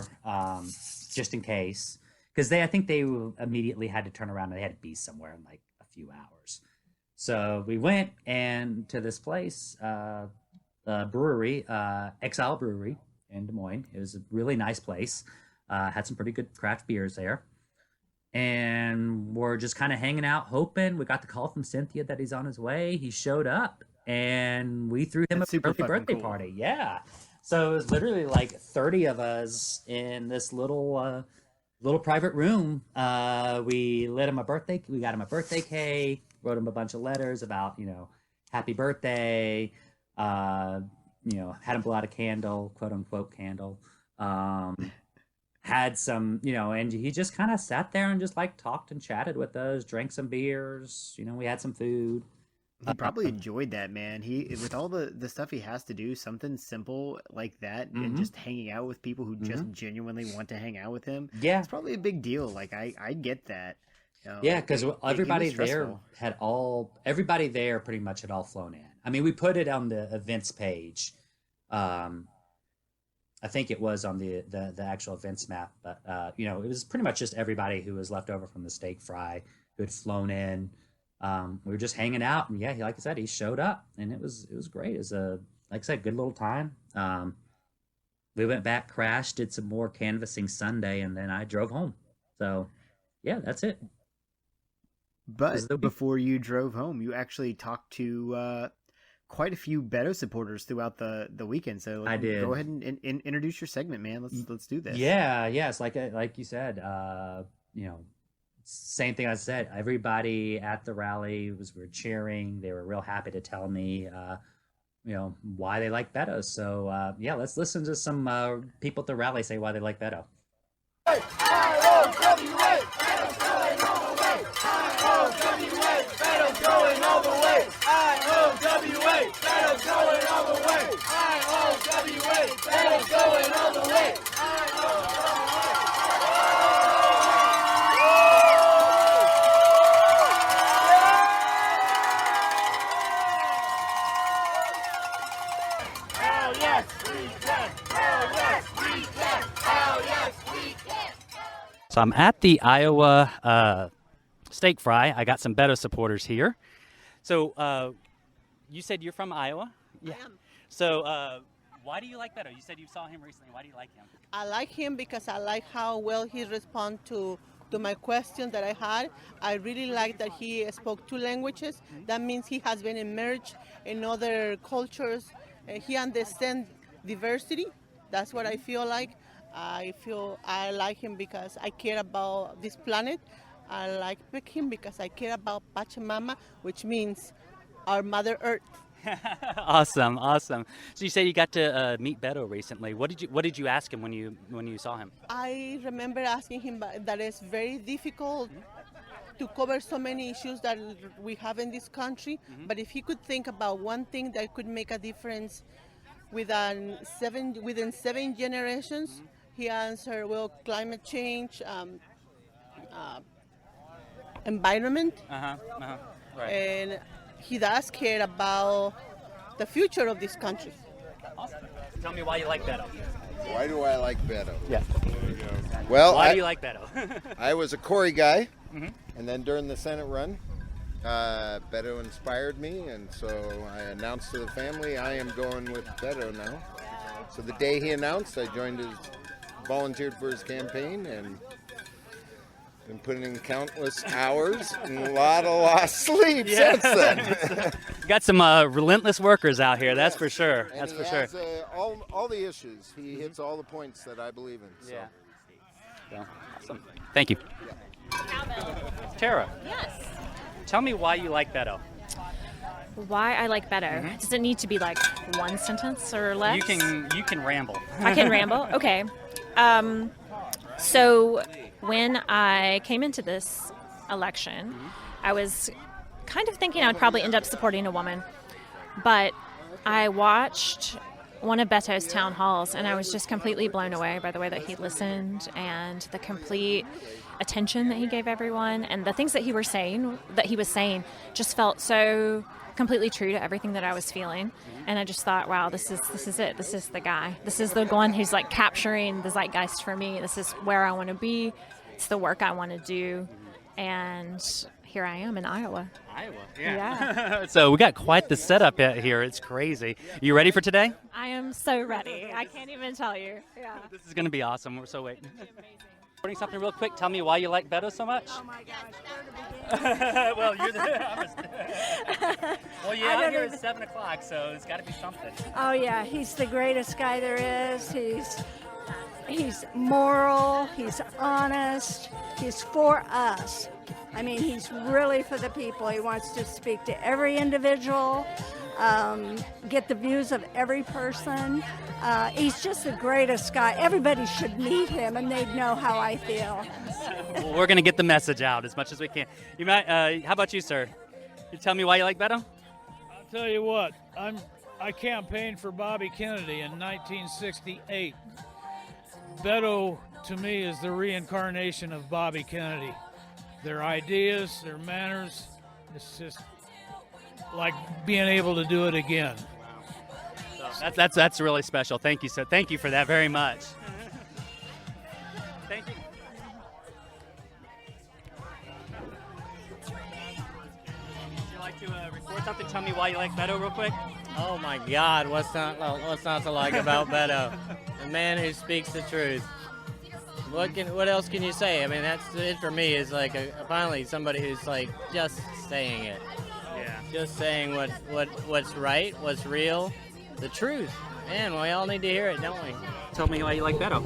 Speaker 2: just in case. Because I think they immediately had to turn around and they had to be somewhere in like a few hours. So we went and to this place, brewery, Exile Brewery in Des Moines. It was a really nice place. Had some pretty good craft beers there. And we're just kind of hanging out, hoping. We got the call from Cynthia that he's on his way. He showed up, and we threw him a early birthday party. Yeah. So it was literally like 30 of us in this little private room. We lit him a birthday. We got him a birthday cake. Wrote him a bunch of letters about, happy birthday. Had him blow out a candle, quote unquote candle. Had some, and he just kind of sat there and just like talked and chatted with us, drank some beers, we had some food.
Speaker 1: He probably enjoyed that, man. With all the stuff he has to do, something simple like that, and just hanging out with people who just genuinely want to hang out with him.
Speaker 2: Yeah.
Speaker 1: It's probably a big deal. Like, I get that.
Speaker 2: Yeah, because everybody there everybody there pretty much had all flown in. I mean, we put it on the events page. I think it was on the actual events map, but it was pretty much just everybody who was left over from the steak fry who had flown in. We were just hanging out, and yeah, like I said, he showed up, and it was great. It was like I said, good little time. We went back, crashed, did some more canvassing Sunday, and then I drove home. So yeah, that's it.
Speaker 1: But before you drove home, you actually talked to quite a few Beto supporters throughout the weekend. So
Speaker 2: I did.
Speaker 1: Go ahead and introduce your segment, man. Let's do this.
Speaker 2: Yeah. It's like you said, same thing I said. Everybody at the rally were cheering. They were real happy to tell me, why they like Beto. So let's listen to some people at the rally say why they like Beto. I-O-W-A, Beto's going all the way. I-O-W-A, Beto's going all the way. I-O-W-A, Beto's going all the way. I-O-W-A, Beto's going all the way. Hell yes, we can. Hell yes, we can. Hell yes, we can. So I'm at the Iowa steak fry. I got some Beto supporters here. So you said you're from Iowa?
Speaker 4: Yeah. I am.
Speaker 2: So why do you like Beto? You said you saw him recently. Why do you like him?
Speaker 4: I like him because I like how well he responds to my question that I had. I really like that he spoke 2 languages. That means he has been immersed in other cultures. He understands diversity. That's what I feel like. I like him because I care about this planet. I like him because I care about Pachamama, which means our Mother Earth.
Speaker 5: Awesome. So you said you got to meet Beto recently. What did you ask him when you saw him?
Speaker 4: I remember asking him that it's very difficult to cover so many issues that we have in this country. But if he could think about one thing that could make a difference within 7 generations, he answered, well, climate change, environment.
Speaker 5: Right.
Speaker 4: And he does care about the future of this country.
Speaker 5: Awesome. Tell me why you like Beto.
Speaker 6: Why do I like Beto?
Speaker 5: Yeah.
Speaker 6: Well,
Speaker 5: Why do you like Beto?
Speaker 6: I was a Corey guy, and then during the Senate run, Beto inspired me, and so I announced to the family I am going with Beto now. So the day he announced, I volunteered for his campaign, and been putting in countless hours and a lot of sleep since then.
Speaker 5: Got some relentless workers out here, that's for sure.
Speaker 6: And he has all the issues. He hits all the points that I believe in. So.
Speaker 5: Yeah. Awesome. Thank you.
Speaker 6: Yeah.
Speaker 5: Tara,
Speaker 7: Yes.
Speaker 5: tell me why you like Beto.
Speaker 7: Why I like Beto? Does it need to be like one sentence or less?
Speaker 5: You can ramble.
Speaker 7: I can ramble? Okay. So when I came into this election, I was kind of thinking I would probably end up supporting a woman. But I watched one of Beto's town halls, and I was just completely blown away by the way that he listened and the complete attention that he gave everyone, and the things that he was saying just felt so completely true to everything that I was feeling. And I just thought, wow, this is it. This is the guy. This is the one who's like capturing the zeitgeist for me. This is where I want to be. It's the work I want to do. And here I am in Iowa.
Speaker 5: Yeah. So we got quite the setup here. It's crazy. You ready for today?
Speaker 7: I am so ready. I can't even tell you. Yeah.
Speaker 5: This is going to be awesome. We're so waiting. Recording something real quick. Tell me why you like Beto so much.
Speaker 8: Oh my gosh,
Speaker 5: Well, you're the. Well, yeah, I'm here at 7 o'clock, so it's got to be something.
Speaker 8: Oh yeah, he's the greatest guy there is. He's moral, he's honest, he's for us. I mean, he's really for the people. He wants to speak to every individual, get the views of every person. He's just the greatest guy. Everybody should meet him, and they'd know how I feel.
Speaker 5: Well, we're going to get the message out as much as we can. You might. How about you, sir? You tell me why you like Beto?
Speaker 9: I'll tell you what. I campaigned for Bobby Kennedy in 1968. Beto, to me, is the reincarnation of Bobby Kennedy. Their ideas, their manners, it's just like being able to do it again.
Speaker 5: So that's really special. Thank you, sir. Thank you for that very much. Thank you. Would you like to record something? Tell me why you like Beto real quick.
Speaker 10: Oh my God, what's not to like about Beto? A man who speaks the truth. What else can you say? I mean, that's it for me. Is like finally somebody who's like just saying it.
Speaker 5: Yeah.
Speaker 10: Just saying what's right, what's real, the truth. Man, we all need to hear it, don't we?
Speaker 5: Tell me why you like Beto.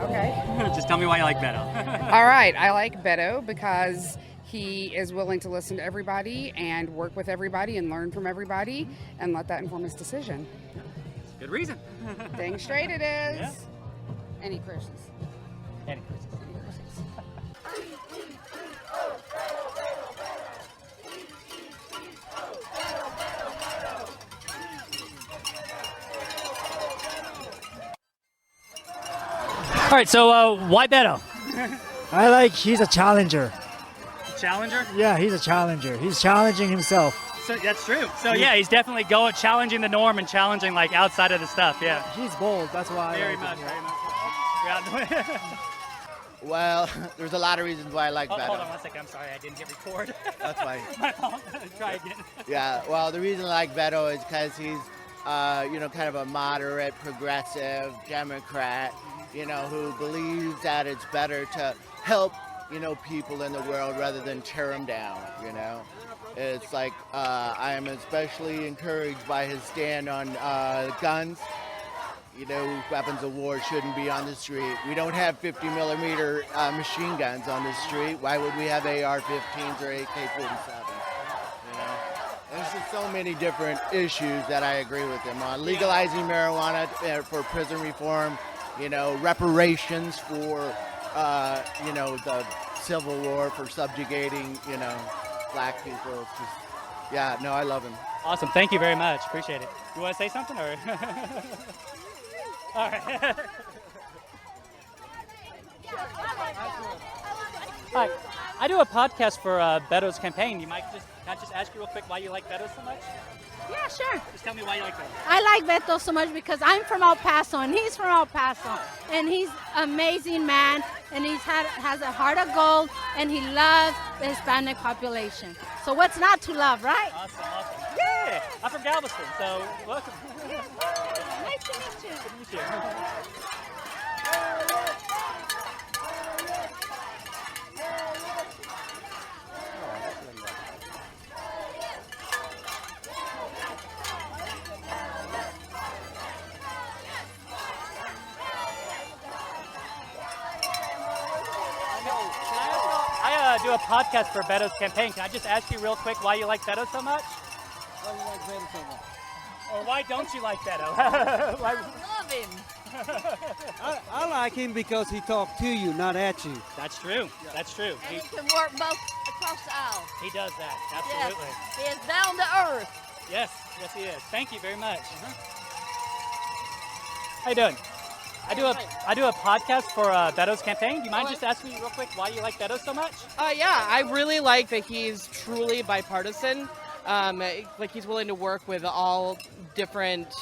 Speaker 11: Okay.
Speaker 5: Just tell me why you like Beto.
Speaker 11: All right. I like Beto because he is willing to listen to everybody and work with everybody and learn from everybody and let that inform his decision.
Speaker 5: Good reason.
Speaker 11: Dang straight it is.
Speaker 5: Yeah.
Speaker 11: Any questions?
Speaker 5: Any questions? All right, so why Beto?
Speaker 12: He's a challenger.
Speaker 5: Challenger?
Speaker 12: Yeah, he's a challenger. He's challenging himself.
Speaker 5: So that's true. So yeah, he's definitely challenging the norm and challenging like outside of the stuff. Yeah.
Speaker 12: He's bold. That's why.
Speaker 5: Very much. Yeah.
Speaker 13: Well, there's a lot of reasons why I like Beto.
Speaker 5: Hold on 1 second. I'm sorry, I didn't hit record.
Speaker 13: That's fine.
Speaker 5: My fault. Try again.
Speaker 13: Yeah. Well, the reason I like Beto is because he's, kind of a moderate, progressive Democrat, who believes that it's better to help, people in the world rather than tear them down. It's like I am especially encouraged by his stand on guns. Weapons of war shouldn't be on the street. We don't have 50 millimeter machine guns on the street. Why would we have AR-15s or AK-47? There's just so many different issues that I agree with him on. Legalizing marijuana for prison reform, reparations for, the Civil War, for subjugating, black people. It's just, I love him.
Speaker 5: Awesome. Thank you very much. Appreciate it. You want to say something or? All right. Hi. I do a podcast for Beto's campaign. Can I just ask you real quick why you like Beto so much?
Speaker 14: Yeah, sure.
Speaker 5: Just tell me why you like Beto.
Speaker 14: I like Beto so much because I'm from El Paso and he's from El Paso. And he's an amazing man and has a heart of gold and he loves the Hispanic population. So what's not to love, right?
Speaker 5: Awesome. Yeah. I'm from Galveston, so welcome.
Speaker 14: Nice to meet you.
Speaker 5: Good to meet you. I do a podcast for Beto's campaign. Can I just ask you real quick why you like Beto so much?
Speaker 15: Why do you like Beto so much?
Speaker 5: Or why don't you like Beto?
Speaker 15: I love him. I like him because he talked to you, not at you.
Speaker 5: That's true. That's true.
Speaker 16: And he can work both across the aisle.
Speaker 5: He does that. Absolutely.
Speaker 16: Yes, he is down to earth.
Speaker 5: Yes, yes he is. Thank you very much. How you doing? I do a podcast for Beto's campaign. Do you mind just asking me real quick why you like Beto so much?
Speaker 17: Yeah, I really like that he's truly bipartisan. Like he's willing to work with all different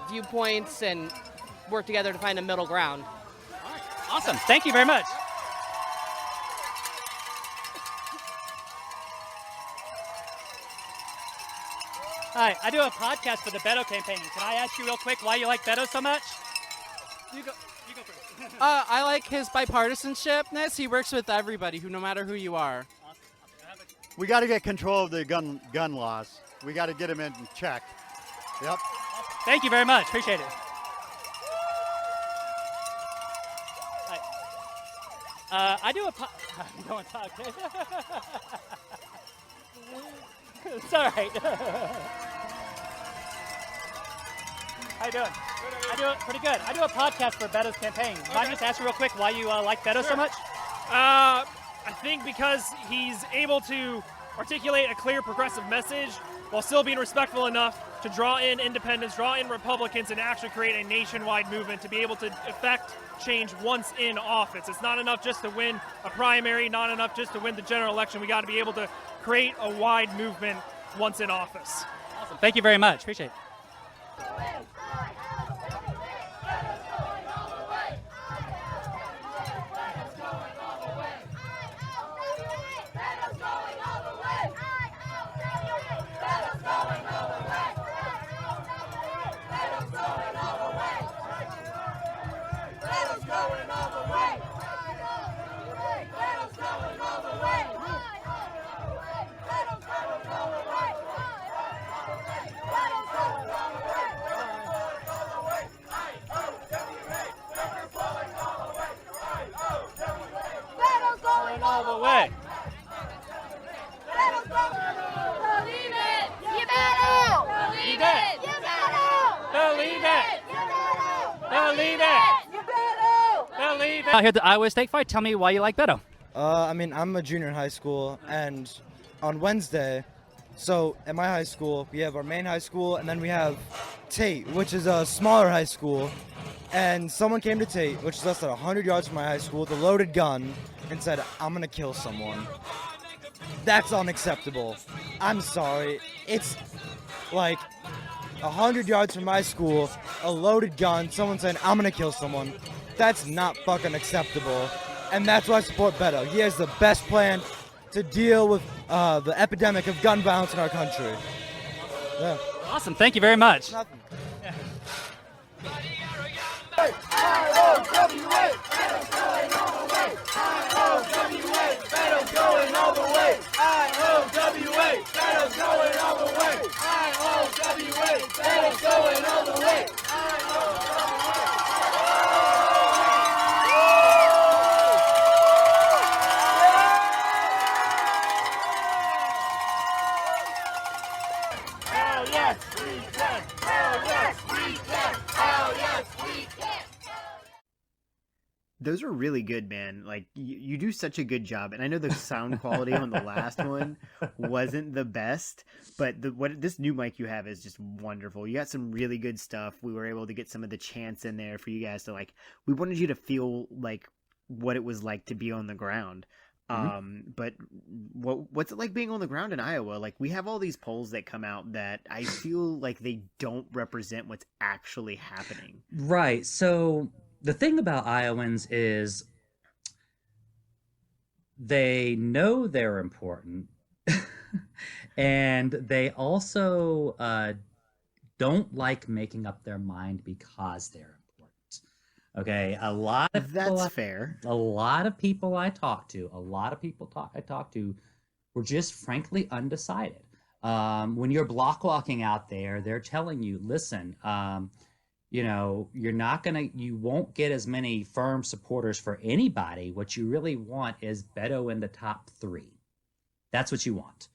Speaker 17: viewpoints and work together to find a middle ground.
Speaker 5: All right. Awesome. Thank you very much. Hi, I do a podcast for the Beto campaign. Can I ask you real quick why you like Beto so much?
Speaker 17: You go first. I like his bipartisanshipness. He works with everybody, no matter who you are.
Speaker 18: We got to get control of the gun laws. We got to get them in check. Yep.
Speaker 5: Thank you very much. Appreciate it. I do a I'm going to talk. It's all right. How you doing? I do it pretty good. I do a podcast for Beto's campaign. Can I just ask you real quick why you like Beto so much?
Speaker 19: I think because he's able to articulate a clear progressive message while still being respectful enough to draw in independents, draw in Republicans, and actually create a nationwide movement to be able to effect change once in office. It's not enough just to win a primary, not enough just to win the general election. We got to be able to create a wide movement once in office.
Speaker 5: Awesome. Thank you very much. Appreciate it. All the way.
Speaker 16: Believe it! You better! Believe it! You better!
Speaker 5: Believe it! Believe it!
Speaker 16: You better!
Speaker 5: Believe it! Out here at the Iowa State Fight, tell me why you like Beto.
Speaker 20: I mean, I'm a junior in high school, and on Wednesday, so at my high school, we have our main high school, and then we have Tate, which is a smaller high school, and someone came to Tate, which is less than 100 yards from my high school, with a loaded gun, and said, I'm gonna kill someone. That's unacceptable. I'm sorry. It's like 100 yards from my school, a loaded gun, someone saying, I'm gonna kill someone. That's not fucking acceptable. And that's why I support Beto. He has the best plan to deal with the epidemic of gun violence in our country. Yeah.
Speaker 5: Awesome. Thank you very much.
Speaker 20: Nothing.
Speaker 5: Yeah.
Speaker 1: Those are really good, man. Like you do such a good job, and I know the sound quality on the last one wasn't the best, but this new mic you have is just wonderful. You got some really good stuff. We were able to get some of the chants in there for you guys to like. We wanted you to feel like what it was like to be on the ground. But what's it like being on the ground in Iowa? Like we have all these polls that come out that I feel like they don't represent what's actually happening.
Speaker 2: Right. So the thing about Iowans is they know they're important and they also don't like making up their mind because they're important. Okay,
Speaker 1: That's fair.
Speaker 2: A lot of people I talk to were just frankly undecided. When you're block walking out there, they're telling you, listen, you won't get as many firm supporters for anybody. What you really want is Beto in the top 3. That's what you want.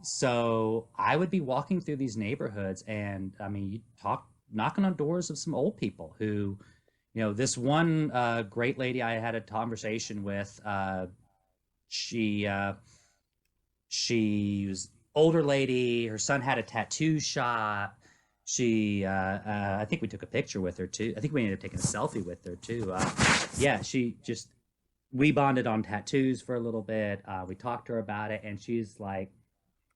Speaker 2: So I would be walking through these neighborhoods, and I mean, you knocking on doors of some old people who, this one great lady I had a conversation with. She was older lady. Her son had a tattoo shop. I think we took a picture with her too. I think we ended up taking a selfie with her too. We bonded on tattoos for a little bit. We talked to her about it, and she's like,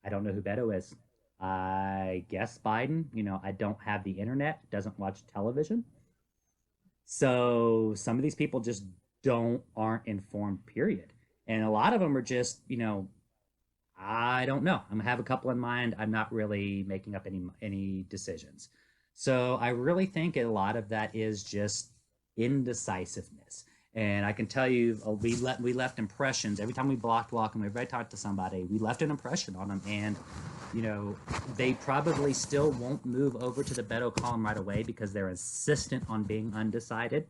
Speaker 2: I don't know who Beto is. I guess Biden. I don't have the internet, doesn't watch television. So some of these people just aren't informed, period. And a lot of them are just, I don't know. I'm gonna have a couple in mind. I'm not really making up any decisions. So I really think a lot of that is just indecisiveness. And I can tell you, we left impressions every time we blocked walk and whenever I talked to somebody. We left an impression on them, and they probably still won't move over to the Beto column right away because they're insistent on being undecided.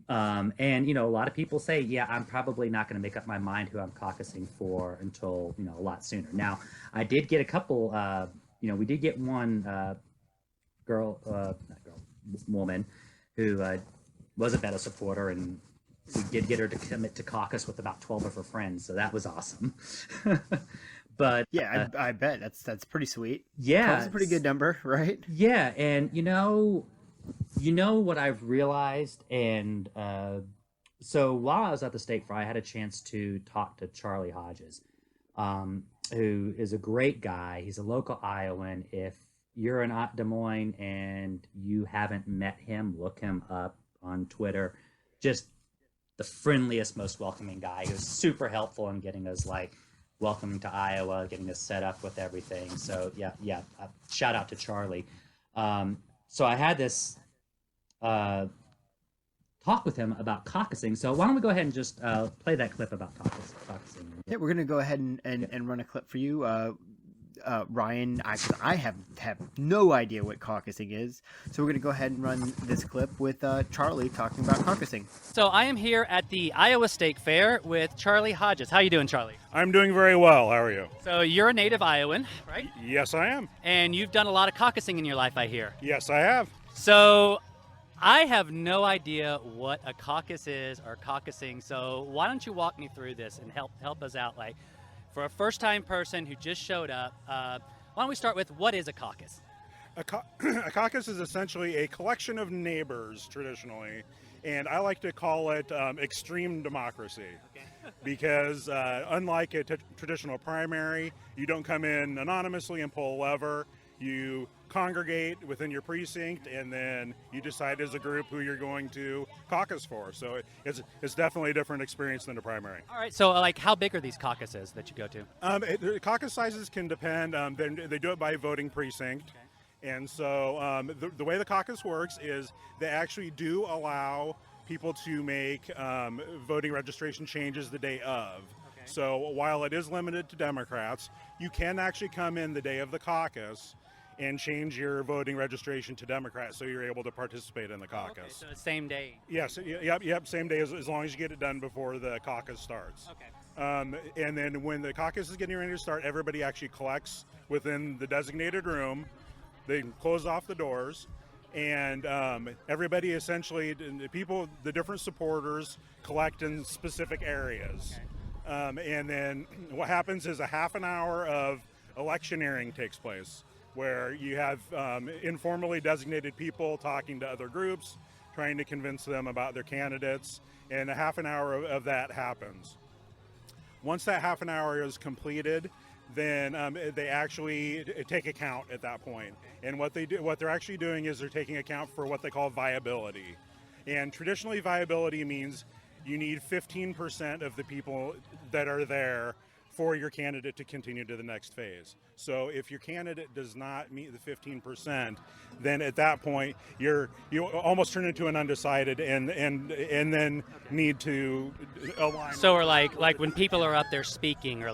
Speaker 2: And a lot of people say, yeah, I'm probably not going to make up my mind who I'm caucusing for until a lot sooner. Now, I did get a couple. We did get one woman who was a Beto supporter, and we did get her to commit to caucus with about 12 of her friends, so that was awesome. But
Speaker 1: yeah, I bet that's pretty sweet.
Speaker 2: Yeah,
Speaker 1: that's a pretty good number, right?
Speaker 2: Yeah, and what I've realized, and so while I was at the State Fry, I had a chance to talk to Charlie Hodges, who is a great guy. He's a local Iowan. If you're in Des Moines and you haven't met him, look him up on Twitter. Just the friendliest, most welcoming guy. He was super helpful in getting us welcoming to Iowa, getting us set up with everything. So yeah. Shout out to Charlie. So I had this talk with him about caucusing. So why don't we go ahead and just play that clip about caucusing?
Speaker 1: Yeah, we're gonna go ahead and run a clip for you. Ryan, I have no idea what caucusing is, so we're going to go ahead and run this clip with Charlie talking about caucusing.
Speaker 5: So I am here at the Iowa State Fair with Charlie Hodges. How you doing, Charlie?
Speaker 21: I'm doing very well. How are you?
Speaker 5: So you're a native Iowan, right?
Speaker 21: Yes, I am.
Speaker 5: And you've done a lot of caucusing in your life, I hear.
Speaker 21: Yes, I have.
Speaker 5: So I have no idea what a caucus is or caucusing, so why don't you walk me through this and help us out, for a first-time person who just showed up, why don't we start with what is a caucus?
Speaker 21: A caucus is essentially a collection of neighbors, traditionally, and I like to call it extreme democracy. Okay. Because unlike a traditional primary, you don't come in anonymously and pull a lever. You congregate within your precinct, and then you decide as a group who you're going to caucus for. So it's definitely a different experience than a primary.
Speaker 5: All right. So how big are these caucuses that you go to?
Speaker 21: Caucus sizes can depend. They do it by voting precinct. Okay. And so the way the caucus works is they actually do allow people to make voting registration changes the day of. Okay. So while it is limited to Democrats, you can actually come in the day of the caucus and change your voting registration to Democrat, so you're able to participate in the caucus.
Speaker 5: Okay, so it's same day.
Speaker 21: Yes, yep, same day as long as you get it done before the caucus starts.
Speaker 5: Okay.
Speaker 21: And then when the caucus is getting ready to start, everybody actually collects within the designated room. They close off the doors, and everybody essentially, the different supporters collect in specific areas. Okay. And then what happens is a half an hour of electioneering takes place, where you have informally designated people talking to other groups, trying to convince them about their candidates, and a half an hour of that happens. Once that half an hour is completed, then they actually take account at that point. And what they're actually doing is they're taking account for what they call viability. And traditionally, viability means you need 15% of the people that are there for your candidate to continue to the next phase. So if your candidate does not meet the 15%, then at that point you almost turn into an undecided and then need to align.
Speaker 5: So or like when people are up there speaking, or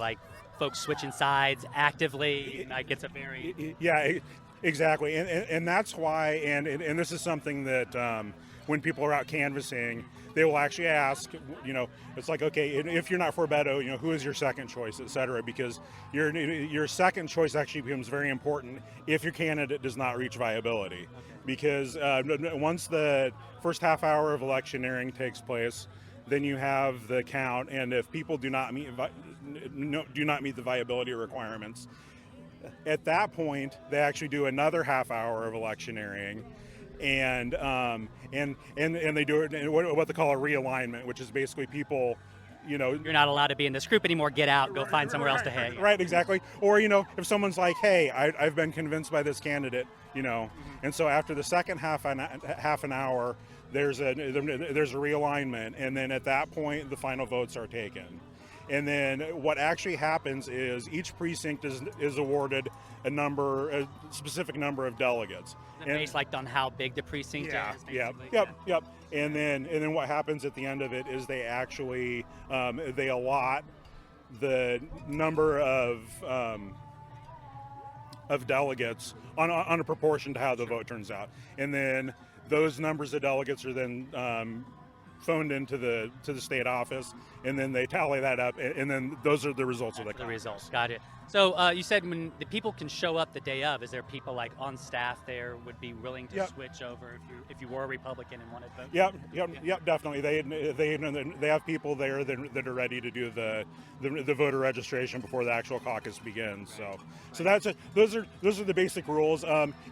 Speaker 5: folks switching sides actively, it's a very
Speaker 21: exactly, and that's why, and this is something that when people are out canvassing, they will actually ask, it's like, okay, if you're not for Beto, who is your second choice, et cetera, because your second choice actually becomes very important if your candidate does not reach viability. Because once the first half hour of electioneering takes place, then you have the count, and if people do not meet the viability requirements, at that point they actually do another half hour of electioneering, and they do it in what they call a realignment, which is basically people,
Speaker 5: You're not allowed to be in this group anymore. Get out. Go find somewhere else to hang.
Speaker 21: Right, exactly. Or if someone's like, hey, I've been convinced by this candidate, and so after the second half an hour, there's a realignment, and then at that point the final votes are taken. And then what actually happens is each precinct is awarded a specific number of delegates.
Speaker 5: Based on how big the precinct is.
Speaker 21: Yep. And then what happens at the end of it is they actually they allot the number of delegates on a proportion to how the vote turns out, and then those numbers of delegates are then phoned into the state office, and then they tally that up, and then those are the results of the
Speaker 5: results. Got it. So you said when the people can show up the day of, is there people on staff there would be willing to switch over if you were a Republican and wanted to vote?
Speaker 21: Yep, definitely. They have people there that are ready to do the voter registration before the actual caucus begins. So those are the basic rules.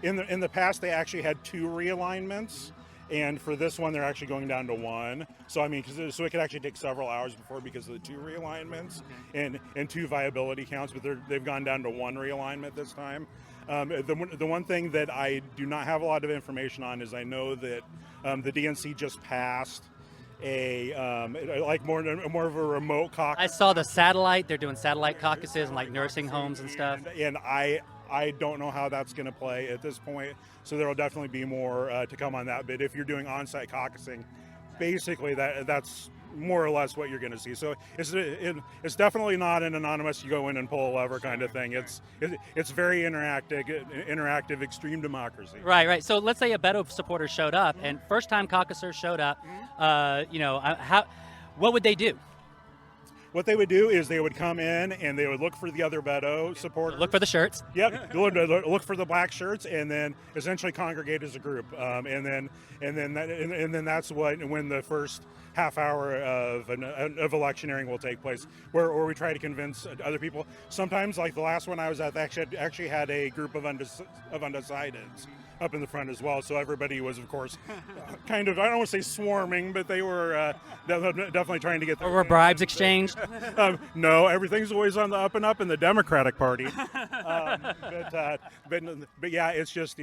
Speaker 21: In the past, they actually had 2 realignments. And for this one, they're actually going down to 1. So so it could actually take several hours because of the 2 realignments and 2 viability counts. But they've gone down to 1 realignment this time. The one thing that I do not have a lot of information on is I know that the DNC just passed more of a remote caucus.
Speaker 5: I saw the satellite. They're doing satellite caucuses in nursing homes and stuff.
Speaker 21: And I don't know how that's going to play at this point, so there will definitely be more to come on that. But if you're doing on-site caucusing, basically that's more or less what you're going to see. So it's definitely not an anonymous, you go in and pull a lever kind of thing. It's very interactive, extreme democracy.
Speaker 5: Right. So let's say a Beto supporter showed up, and first-time caucusers showed up. What would they do?
Speaker 21: What they would do is they would come in and they would look for the other Beto supporters.
Speaker 5: Look for the shirts.
Speaker 21: Yep. Look for the black shirts, and then essentially congregate as a group. And then that's when the first half hour of electioneering will take place, where we try to convince other people. Sometimes, like the last one I was at, they actually had a group of undecideds up in the front as well. So everybody was, of course, kind of, I don't want to say swarming, but they were definitely trying to get
Speaker 5: Were bribes exchanged?
Speaker 21: No, everything's always on the up and up in the Democratic Party. But yeah, it's just,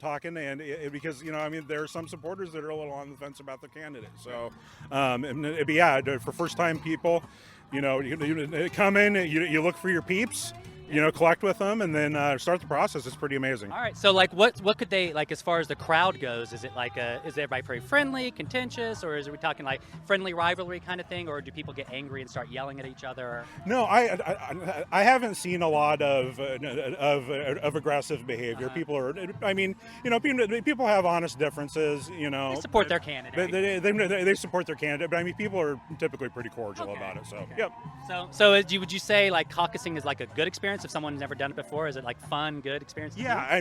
Speaker 21: talking, and because, there are some supporters that are a little on the fence about the candidate. So, but yeah, for first-time people, you come in, you look for your peeps, collect with them, and then start the process. It's pretty amazing.
Speaker 5: All right. So, what could they as far as the crowd goes? Is it is everybody very friendly, contentious, or are we talking friendly rivalry kind of thing, or do people get angry and start yelling at each other?
Speaker 21: No, I haven't seen a lot of aggressive behavior. People are, people have honest differences.
Speaker 5: They support their candidate.
Speaker 21: They support their candidate, but people are typically pretty cordial about it. So, yep.
Speaker 5: So would you say caucusing is a good experience? If someone's never done it before, is it fun, good experience?
Speaker 21: Yeah,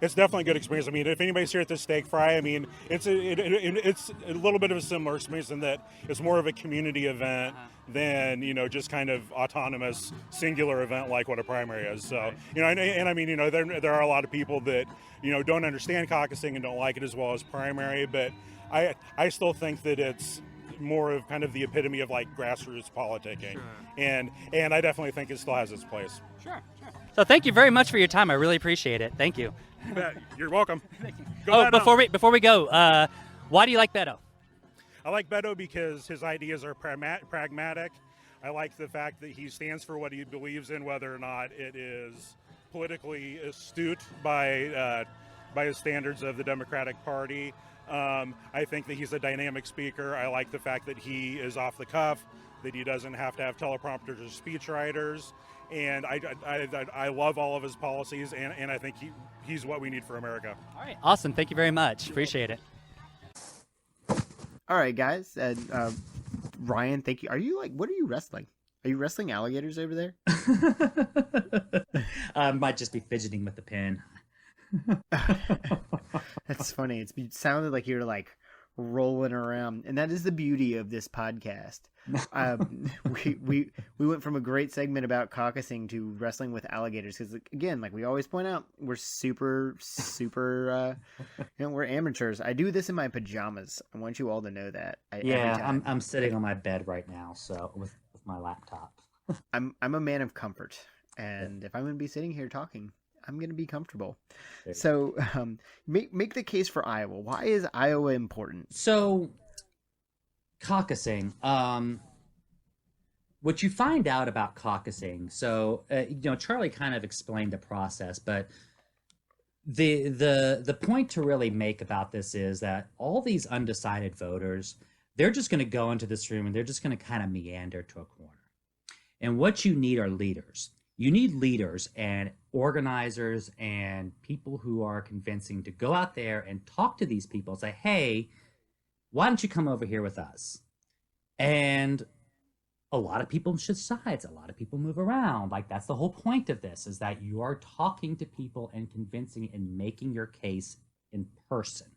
Speaker 21: it's definitely a good experience. If anybody's here at the steak fry, it's a little bit of a similar experience in that it's more of a community event than just kind of autonomous singular event like what a primary is. So there are a lot of people that don't understand caucusing and don't like it as well as primary, but I still think that it's more of kind of the epitome of grassroots politicking. Sure. And I definitely think it still has its place.
Speaker 5: Sure. So thank you very much for your time. I really appreciate it. Thank you.
Speaker 21: You're welcome.
Speaker 5: Before we go, why do you like Beto?
Speaker 21: I like Beto because his ideas are pragmatic. I like the fact that he stands for what he believes in, whether or not it is politically astute by his standards of the Democratic Party. I think that he's a dynamic speaker. I like the fact that he is off the cuff, that he doesn't have to have teleprompters or speech writers, and I love all of his policies, and I think he's what we need for America.
Speaker 5: All right, awesome. Thank you very much. Appreciate it.
Speaker 1: All right, guys. And Ryan, thank you. Are you what are you wrestling? Are you wrestling alligators over there?
Speaker 2: Might just be fidgeting with the pen.
Speaker 1: That's funny. It sounded like you were rolling around, and that is the beauty of this podcast. We went from a great segment about caucusing to wrestling with alligators because, again, like we always point out, we're super we're amateurs. I do this in my pajamas. I want you all to know that.
Speaker 2: I'm sitting on my bed right now, so with my laptop.
Speaker 1: I'm a man of comfort, and if I'm going to be sitting here talking, I'm going to be comfortable. So make the case for Iowa. Why is Iowa important?
Speaker 2: So caucusing, what you find out about caucusing, so Charlie kind of explained the process, but the point to really make about this is that all these undecided voters, they're just going to go into this room and they're just going to kind of meander to a corner. And what you need are leaders. You need leaders and organizers and people who are convincing to go out there and talk to these people and say, hey, why don't you come over here with us? And a lot of people shift sides. A lot of people move around. That's the whole point of this, is that you are talking to people and convincing and making your case in person.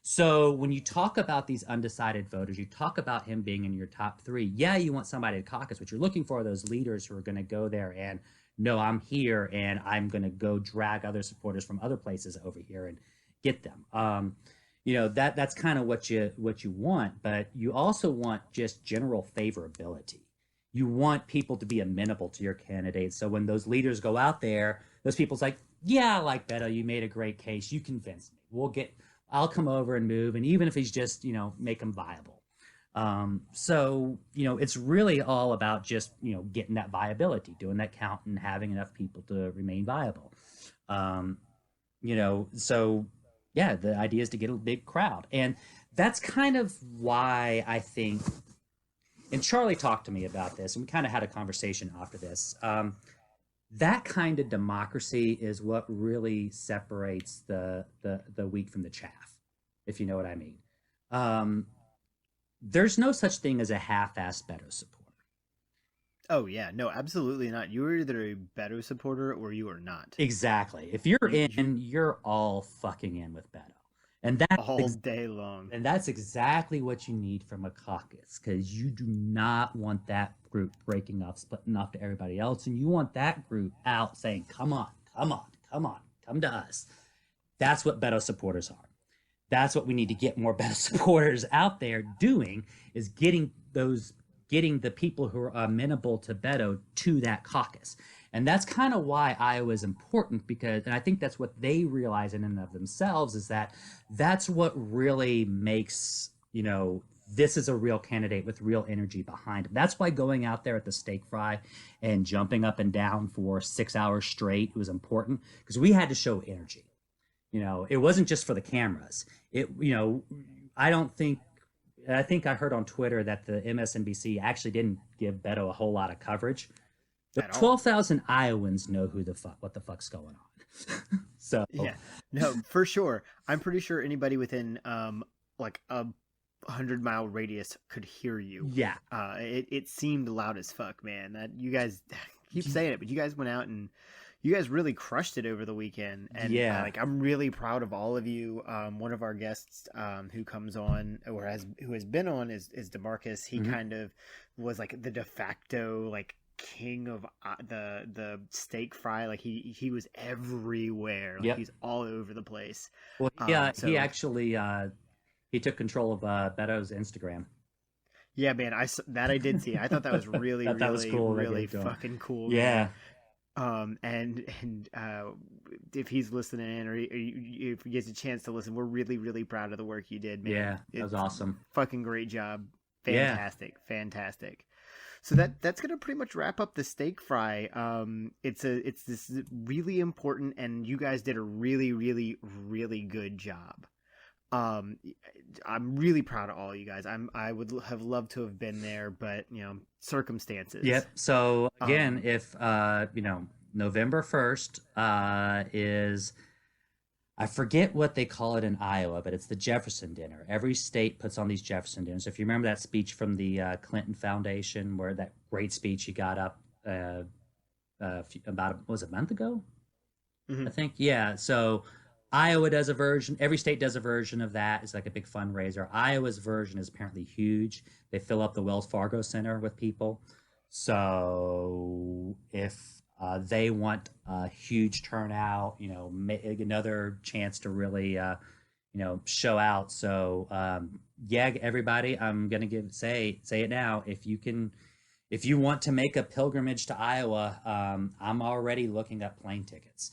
Speaker 2: So when you talk about these undecided voters, you talk about him being in your top three. Yeah, you want somebody to caucus. What you're looking for are those leaders who are going to go there and, no, I'm here and I'm going to go drag other supporters from other places over here and get them. That's kind of what you want, but you also want just general favorability. You want people to be amenable to your candidate. So when those leaders go out there, those people's like, yeah, I like Beto. You made a great case. You convinced me. I'll come over and move. And even if he's just, make him viable. It's really all about just, getting that viability, doing that count and having enough people to remain viable. The idea is to get a big crowd. And that's kind of why I think, and Charlie talked to me about this, and we kind of had a conversation after this. That kind of democracy is what really separates the wheat from the chaff, if you know what I mean. There's no such thing as a half-assed Beto supporter.
Speaker 1: Oh, yeah. No, absolutely not. You are either a Beto supporter or you are not.
Speaker 2: Exactly. If you're in, you're all fucking in with Beto. And that's
Speaker 1: all day long.
Speaker 2: And that's exactly what you need from a caucus, because you do not want that group breaking up, splitting up to everybody else. And you want that group out saying, come on, come to us. That's what Beto supporters are. That's what we need to get more Beto supporters out there doing, is getting the people who are amenable to Beto to that caucus. And that's kind of why Iowa is important, and I think that's what they realize in and of themselves, is that that's what really makes, this is a real candidate with real energy behind him. That's why going out there at the steak fry and jumping up and down for 6 hours straight was important, because we had to show energy. It wasn't just for the cameras. I think I heard on Twitter that the MSNBC actually didn't give Beto a whole lot of coverage. But 12,000 Iowans know what the fuck's going on. So
Speaker 1: yeah, no, for sure. I'm pretty sure anybody within a 100-mile radius could hear you.
Speaker 2: Yeah.
Speaker 1: It seemed loud as fuck, man. That you guys keep saying it, but you guys went out and you guys really crushed it over the weekend. And
Speaker 2: yeah,
Speaker 1: I'm really proud of all of you. One of our guests who comes on or who has been on is DeMarcus. He kind of was the de facto king of the steak fry. He was everywhere. He's all over the place.
Speaker 2: Well, he actually he took control of Beto's Instagram.
Speaker 1: Yeah, man, I did see. I thought that was really
Speaker 2: that was cool,
Speaker 1: really fucking cool.
Speaker 2: Yeah.
Speaker 1: And if he's listening in, or if he gets a chance to listen, we're really, really proud of the work you did, man.
Speaker 2: Yeah, that was awesome.
Speaker 1: Fucking great job. Fantastic. So that's gonna pretty much wrap up the steak fry. It's this really important, and you guys did a really, really, really good job. I'm really proud of all you guys. I would have loved to have been there, but circumstances.
Speaker 2: Yep. So again, if November 1st is I forget what they call it in Iowa, but it's the Jefferson Dinner. Every state puts on these Jefferson dinners. If you remember that speech from the Clinton Foundation, where that great speech he got up about was it a month ago? I think. Yeah. So Iowa does a version. Every state does a version of that. It's like a big fundraiser. Iowa's version is apparently huge. They fill up the Wells Fargo Center with people. So if they want a huge turnout, another chance to really, show out. So yeah, everybody, I'm gonna say it now. If you want to make a pilgrimage to Iowa, I'm already looking up plane tickets.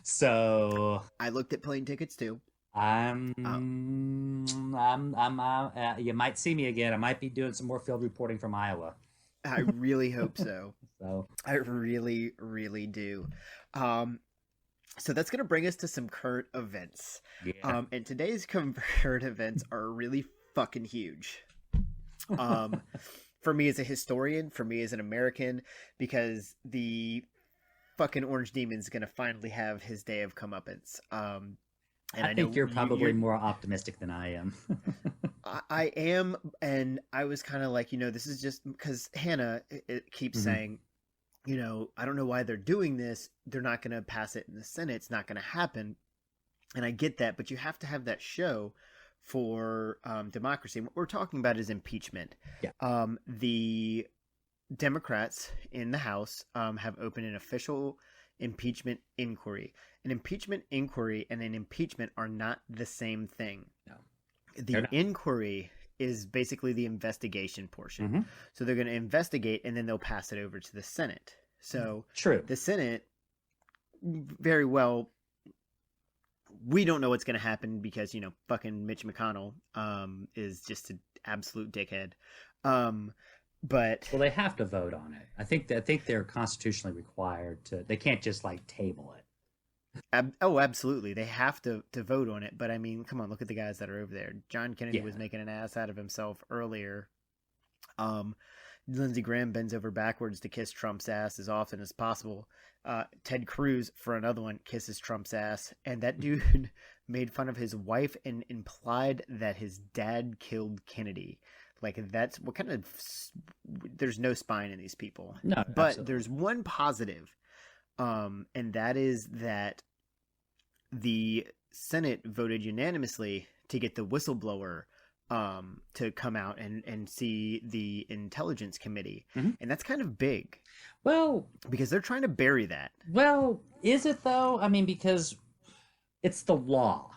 Speaker 2: So
Speaker 1: I looked at plane tickets too.
Speaker 2: You might see me again. I might be doing some more field reporting from Iowa.
Speaker 1: I really hope so.
Speaker 2: So
Speaker 1: I really, really do. So that's going to bring us to some current events.
Speaker 2: Yeah.
Speaker 1: And today's current events are really fucking huge. For me as a historian, for me as an American, because the fucking Orange Demon's going to finally have his day of comeuppance. And
Speaker 2: I think you're probably more optimistic than I am.
Speaker 1: I am, and I was kind of like, this is just because Hannah it keeps saying, I don't know why they're doing this. They're not going to pass it in the Senate. It's not going to happen. And I get that, but you have to have that show for democracy. And what we're talking about is impeachment.
Speaker 2: Yeah.
Speaker 1: The Democrats in the House have opened an official impeachment inquiry. An impeachment inquiry and an impeachment are not the same thing.
Speaker 2: No.
Speaker 1: The inquiry is basically the investigation portion.
Speaker 2: Mm-hmm.
Speaker 1: So they're going to investigate and then they'll pass it over to the Senate. So
Speaker 2: True.
Speaker 1: The Senate, very well, we don't know what's going to happen because, fucking Mitch McConnell is just an absolute dickhead. But
Speaker 2: they have to vote on it. I think they're constitutionally required to. They can't just table it.
Speaker 1: Absolutely. They have to vote on it. But I mean, come on, look at the guys that are over there. John Kennedy was making an ass out of himself earlier. Lindsey Graham bends over backwards to kiss Trump's ass as often as possible. Ted Cruz, for another one, kisses Trump's ass. And that dude made fun of his wife and implied that his dad killed Kennedy. That's what kind of... There's no spine in these people.
Speaker 2: No,
Speaker 1: but
Speaker 2: absolutely.
Speaker 1: There's one positive. And that is that the Senate voted unanimously to get the whistleblower to come out and see the Intelligence Committee.
Speaker 2: Mm-hmm.
Speaker 1: And that's kind of big.
Speaker 2: Well...
Speaker 1: Because they're trying to bury that.
Speaker 2: Well, is it though? I mean, because it's the law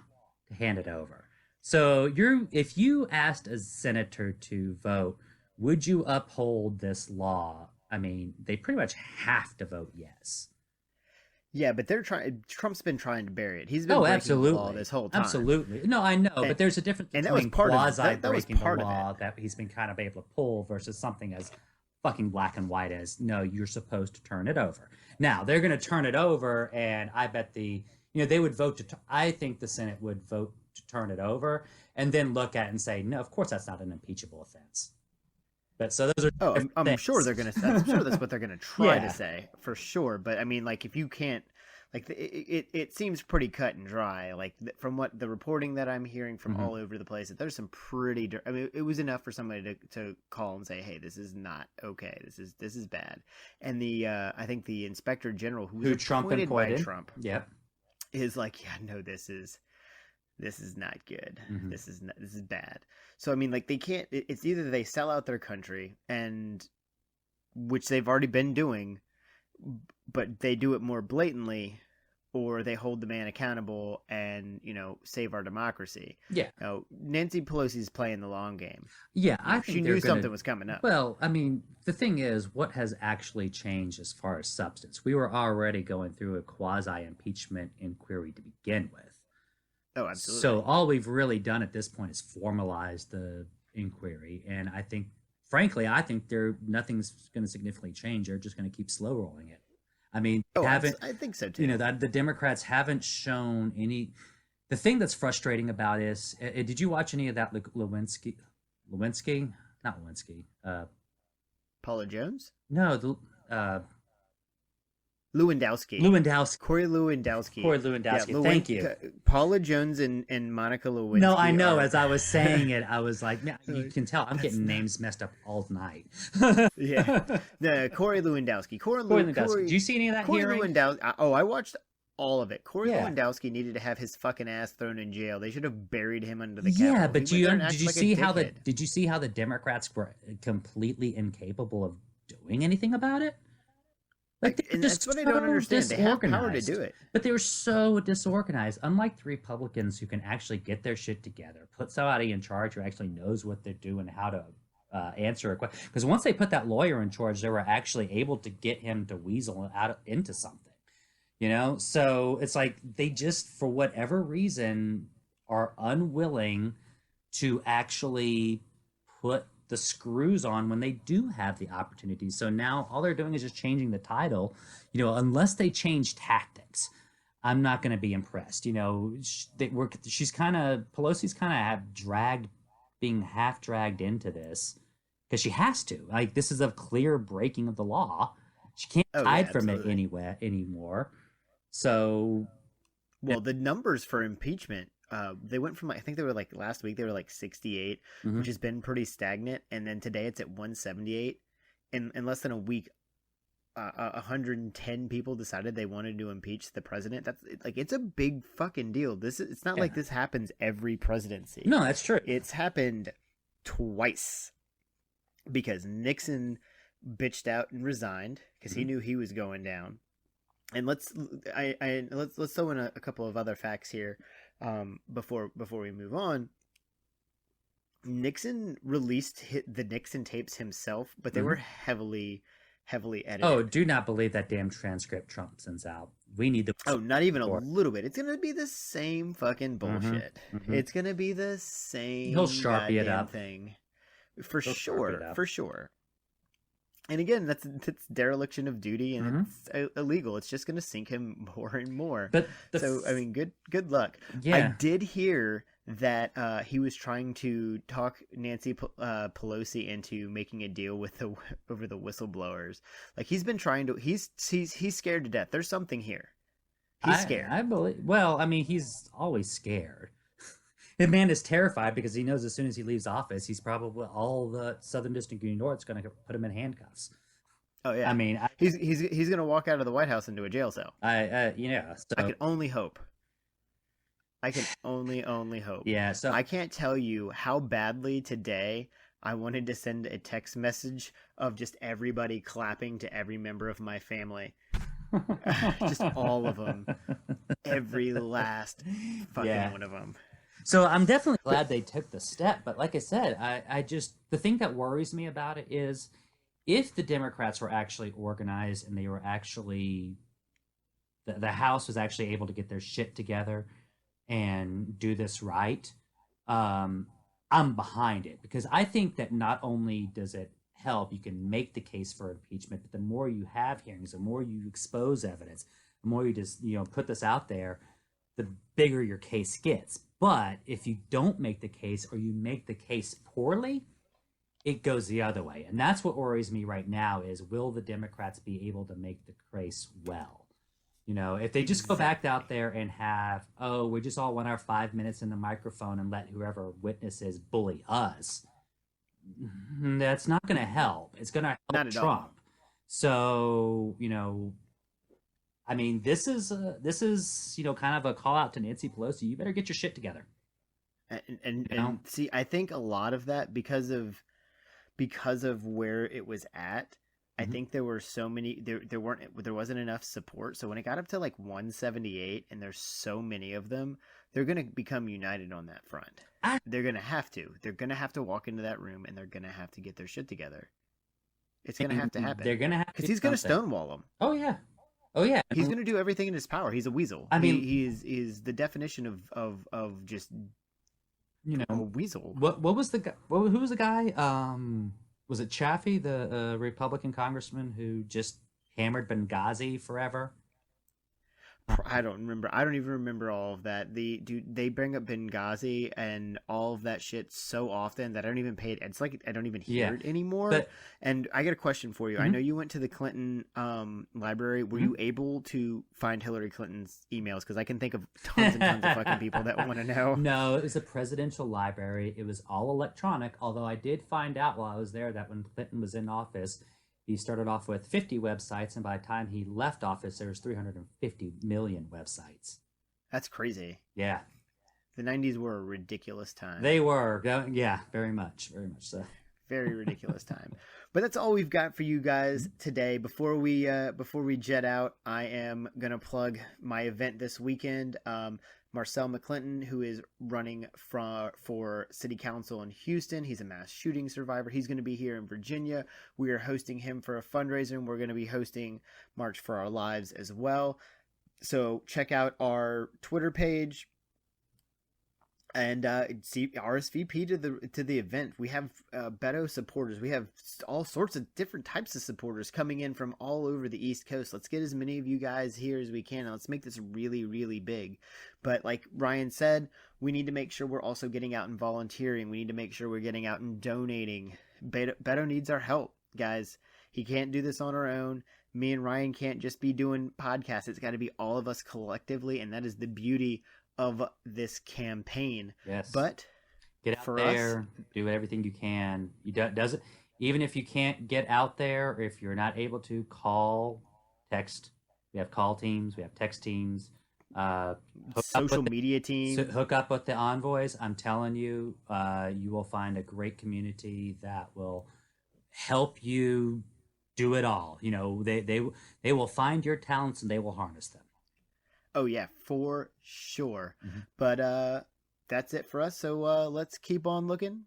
Speaker 2: to hand it over. So if you asked a senator to vote, would you uphold this law? I mean, they pretty much have to vote yes.
Speaker 1: Yeah, but Trump's been trying to bury it. He's been breaking the law this whole time.
Speaker 2: Absolutely. No, I know, but there's a difference between quasi-breaking the law that he's been kind of able to pull versus something as fucking black and white as, no, you're supposed to turn it over. Now, they're going to turn it over, and I bet they would vote I think the Senate would vote to turn it over and then look at it and say, no, of course that's not an impeachable offense. But so those are
Speaker 1: I'm sure they're gonna. I'm sure that's what they're gonna try to say for sure. But I mean, if you can't, it seems pretty cut and dry. From what the reporting that I'm hearing from all over the place, that there's some pretty. I mean, it was enough for somebody to call and say, "Hey, this is not okay. This is bad." And I think the Inspector General who
Speaker 2: Trump
Speaker 1: appointed by
Speaker 2: appointed.
Speaker 1: Trump,
Speaker 2: Yep,
Speaker 1: is like, yeah, no, this is not good.
Speaker 2: Mm-hmm.
Speaker 1: This is bad. So I mean, they can't. It's either they sell out their country, and which they've already been doing, but they do it more blatantly, or they hold the man accountable and save our democracy.
Speaker 2: Yeah.
Speaker 1: Nancy Pelosi's playing the long game.
Speaker 2: Yeah, I think
Speaker 1: she knew something was coming up.
Speaker 2: Well, I mean, the thing is, what has actually changed as far as substance? We were already going through a quasi-impeachment inquiry to begin with.
Speaker 1: Oh, absolutely.
Speaker 2: So all we've really done at this point is formalize the inquiry, and I think, frankly, nothing's going to significantly change. They're just going to keep slow rolling it. I mean,
Speaker 1: I think so too.
Speaker 2: The Democrats haven't shown any. The thing that's frustrating about is, did you watch any of that Lewinsky? Not Lewinsky.
Speaker 1: Paula Jones?
Speaker 2: No,
Speaker 1: Lewandowski. Corey Lewandowski.
Speaker 2: Corey Lewandowski. Thank you.
Speaker 1: Paula Jones and Monica Lewinsky.
Speaker 2: No, I know. As I was saying it, I was like, man, you can tell I'm getting names messed up all night.
Speaker 1: Yeah. The Corey Lewandowski.
Speaker 2: Corey Lewandowski. Did you see any of that
Speaker 1: Corey
Speaker 2: hearing?
Speaker 1: Lewandowski. Oh, I watched all of it. Corey
Speaker 2: Yeah.
Speaker 1: Lewandowski needed to have his fucking ass thrown in jail. They should have buried him under the Capitol.
Speaker 2: Yeah, but
Speaker 1: He went there and
Speaker 2: did
Speaker 1: acted
Speaker 2: you
Speaker 1: like a
Speaker 2: see how
Speaker 1: dickhead.
Speaker 2: did you see how the Democrats were completely incapable of doing anything about it? Like
Speaker 1: And that's what I don't understand. They have power to do it.
Speaker 2: But they were so disorganized. Unlike the Republicans who can actually get their shit together, put somebody in charge who actually knows what they're doing, how to answer a question. Because once they put that lawyer in charge, they were actually able to get him to weasel into something. You know, so it's like they just, for whatever reason, are unwilling to actually put the screws on when they do have the opportunity. So now all they're doing is just changing the title. You know, unless they change tactics, I'm not going to be impressed. You know, Pelosi's kind of being half dragged into this because she has to. Like, this is a clear breaking of the law. She can't hide from it anymore. So,
Speaker 1: well, the numbers for impeachment, they went from, I think they were like last week, they were like 68,
Speaker 2: Mhm.
Speaker 1: which has been pretty stagnant. And then today it's at 178. In less than a week, 110 people decided they wanted to impeach the president. It's a big fucking deal. It's not like this happens every presidency.
Speaker 2: No, that's true.
Speaker 1: It's happened twice because Nixon bitched out and resigned because he knew he was going down. And let's throw in a couple of other facts here before we move on. Nixon released the Nixon tapes himself, but they were heavily edited.
Speaker 2: oh, do not believe that damn transcript Trump sends out. We need the.
Speaker 1: Oh, not even a little bit. It's gonna be the same fucking bullshit.
Speaker 2: mhm.
Speaker 1: It's gonna be the same.
Speaker 2: He'll Sharpie it
Speaker 1: goddamn
Speaker 2: up.
Speaker 1: thing,
Speaker 2: He'll
Speaker 1: for
Speaker 2: Sharpie it
Speaker 1: sure,
Speaker 2: up.
Speaker 1: for sure. And again, that's dereliction of duty, and it's illegal. It's just going to sink him more and more.
Speaker 2: But
Speaker 1: I mean, good luck.
Speaker 2: Yeah.
Speaker 1: I did hear that he was trying to talk Nancy Pelosi into making a deal with over the whistleblowers. Like, he's been trying to. He's scared to death. There's something here. He's scared.
Speaker 2: I believe. Well, I mean, he's always scared. The man is terrified because he knows as soon as he leaves office, he's probably all the Southern District of New York is going to put him in handcuffs.
Speaker 1: Oh yeah.
Speaker 2: I mean,
Speaker 1: he's going to walk out of the White House into a jail cell.
Speaker 2: So
Speaker 1: I can only hope. I can only hope.
Speaker 2: Yeah. So
Speaker 1: I can't tell you how badly today I wanted to send a text message of just everybody clapping to every member of my family. Just all of them. Every last fucking one of them.
Speaker 2: So I'm definitely glad they took the step. But like I said, I just, the thing that worries me about it is if the Democrats were actually organized and they were actually, the House was actually able to get their shit together and do this right, I'm behind it. Because I think that not only does it help, you can make the case for impeachment, but the more you have hearings, the more you expose evidence, the more you just, put this out there, the bigger your case gets. But if you don't make the case or you make the case poorly, it goes the other way. And that's what worries me right now is, will the Democrats be able to make the case well? If they just go back out there and have, we just all want our 5 minutes in the microphone and let whoever witnesses bully us, that's not going to help. It's going to help
Speaker 1: Not at
Speaker 2: Trump.
Speaker 1: all.
Speaker 2: So, I mean, this is kind of a call out to Nancy Pelosi. You better get your shit together.
Speaker 1: And see, I think a lot of that because of where it was at. I think there were so many there wasn't enough support. So when it got up to like 178 and there's so many of them, they're going to become united on that front. They're going to have to. They're going to have to walk into that room and they're going to have to get their shit together. It's going to have to happen.
Speaker 2: They're going to have to,
Speaker 1: because he's going to stonewall them.
Speaker 2: Oh yeah. Oh yeah.
Speaker 1: He's going to do everything in his power. He's a weasel.
Speaker 2: I mean,
Speaker 1: he's the definition of just a weasel.
Speaker 2: What was the guy? Who was the guy? Was it Chaffee, the Republican congressman who just hammered Benghazi forever?
Speaker 1: I don't remember. I don't even remember all of that. They bring up Benghazi and all of that shit so often that I don't even pay it. It's like I don't even hear it anymore.
Speaker 2: But,
Speaker 1: and I got a question for you. I know you went to the Clinton library. Were you able to find Hillary Clinton's emails? Because I can think of tons and tons of fucking people that want to know.
Speaker 2: No, it was a presidential library. It was all electronic. Although I did find out while I was there that when Clinton was in office, he started off with 50 websites, and by the time he left office, there was 350 million websites.
Speaker 1: That's crazy.
Speaker 2: Yeah.
Speaker 1: The 90s were a ridiculous time.
Speaker 2: They were. Yeah, very much so.
Speaker 1: Very ridiculous time. But that's all we've got for you guys today. Before we jet out, I am gonna plug my event this weekend. Marcel McClinton, who is running for city council in Houston. He's a mass shooting survivor. He's going to be here in Virginia. We are hosting him for a fundraiser, and we're going to be hosting March for Our Lives as well. So check out our Twitter page and see RSVP to the event. We have Beto supporters. We have all sorts of different types of supporters coming in from all over the East Coast. Let's get as many of you guys here as we can, and let's make this really, really big. But like Ryan said, we need to make sure we're also getting out and volunteering. We need to make sure we're getting out and donating. Beto needs our help, guys. He can't do this on our own. Me and Ryan can't just be doing podcasts. It's got to be all of us collectively, and that is the beauty of this campaign.
Speaker 2: Yes.
Speaker 1: But
Speaker 2: get out there, do everything you can. Doesn't even if you can't get out there, or if you're not able to call, text. We have call teams. We have text teams.
Speaker 1: Social media team.
Speaker 2: Hook up with the envoys. I'm telling you, you will find a great community that will help you do it all. You know, they will find your talents and they will harness them.
Speaker 1: Oh yeah, for sure. But that's it for us. So let's keep on looking.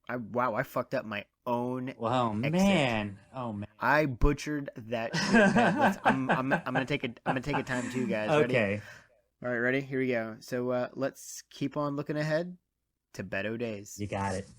Speaker 1: I fucked up my own.
Speaker 2: Oh
Speaker 1: exit.
Speaker 2: man. Oh man.
Speaker 1: I butchered that shit. I'm gonna take a time too, guys. Ready?
Speaker 2: Okay.
Speaker 1: All right, ready? Here we go. So let's keep on looking ahead to Beto Days.
Speaker 2: You got it.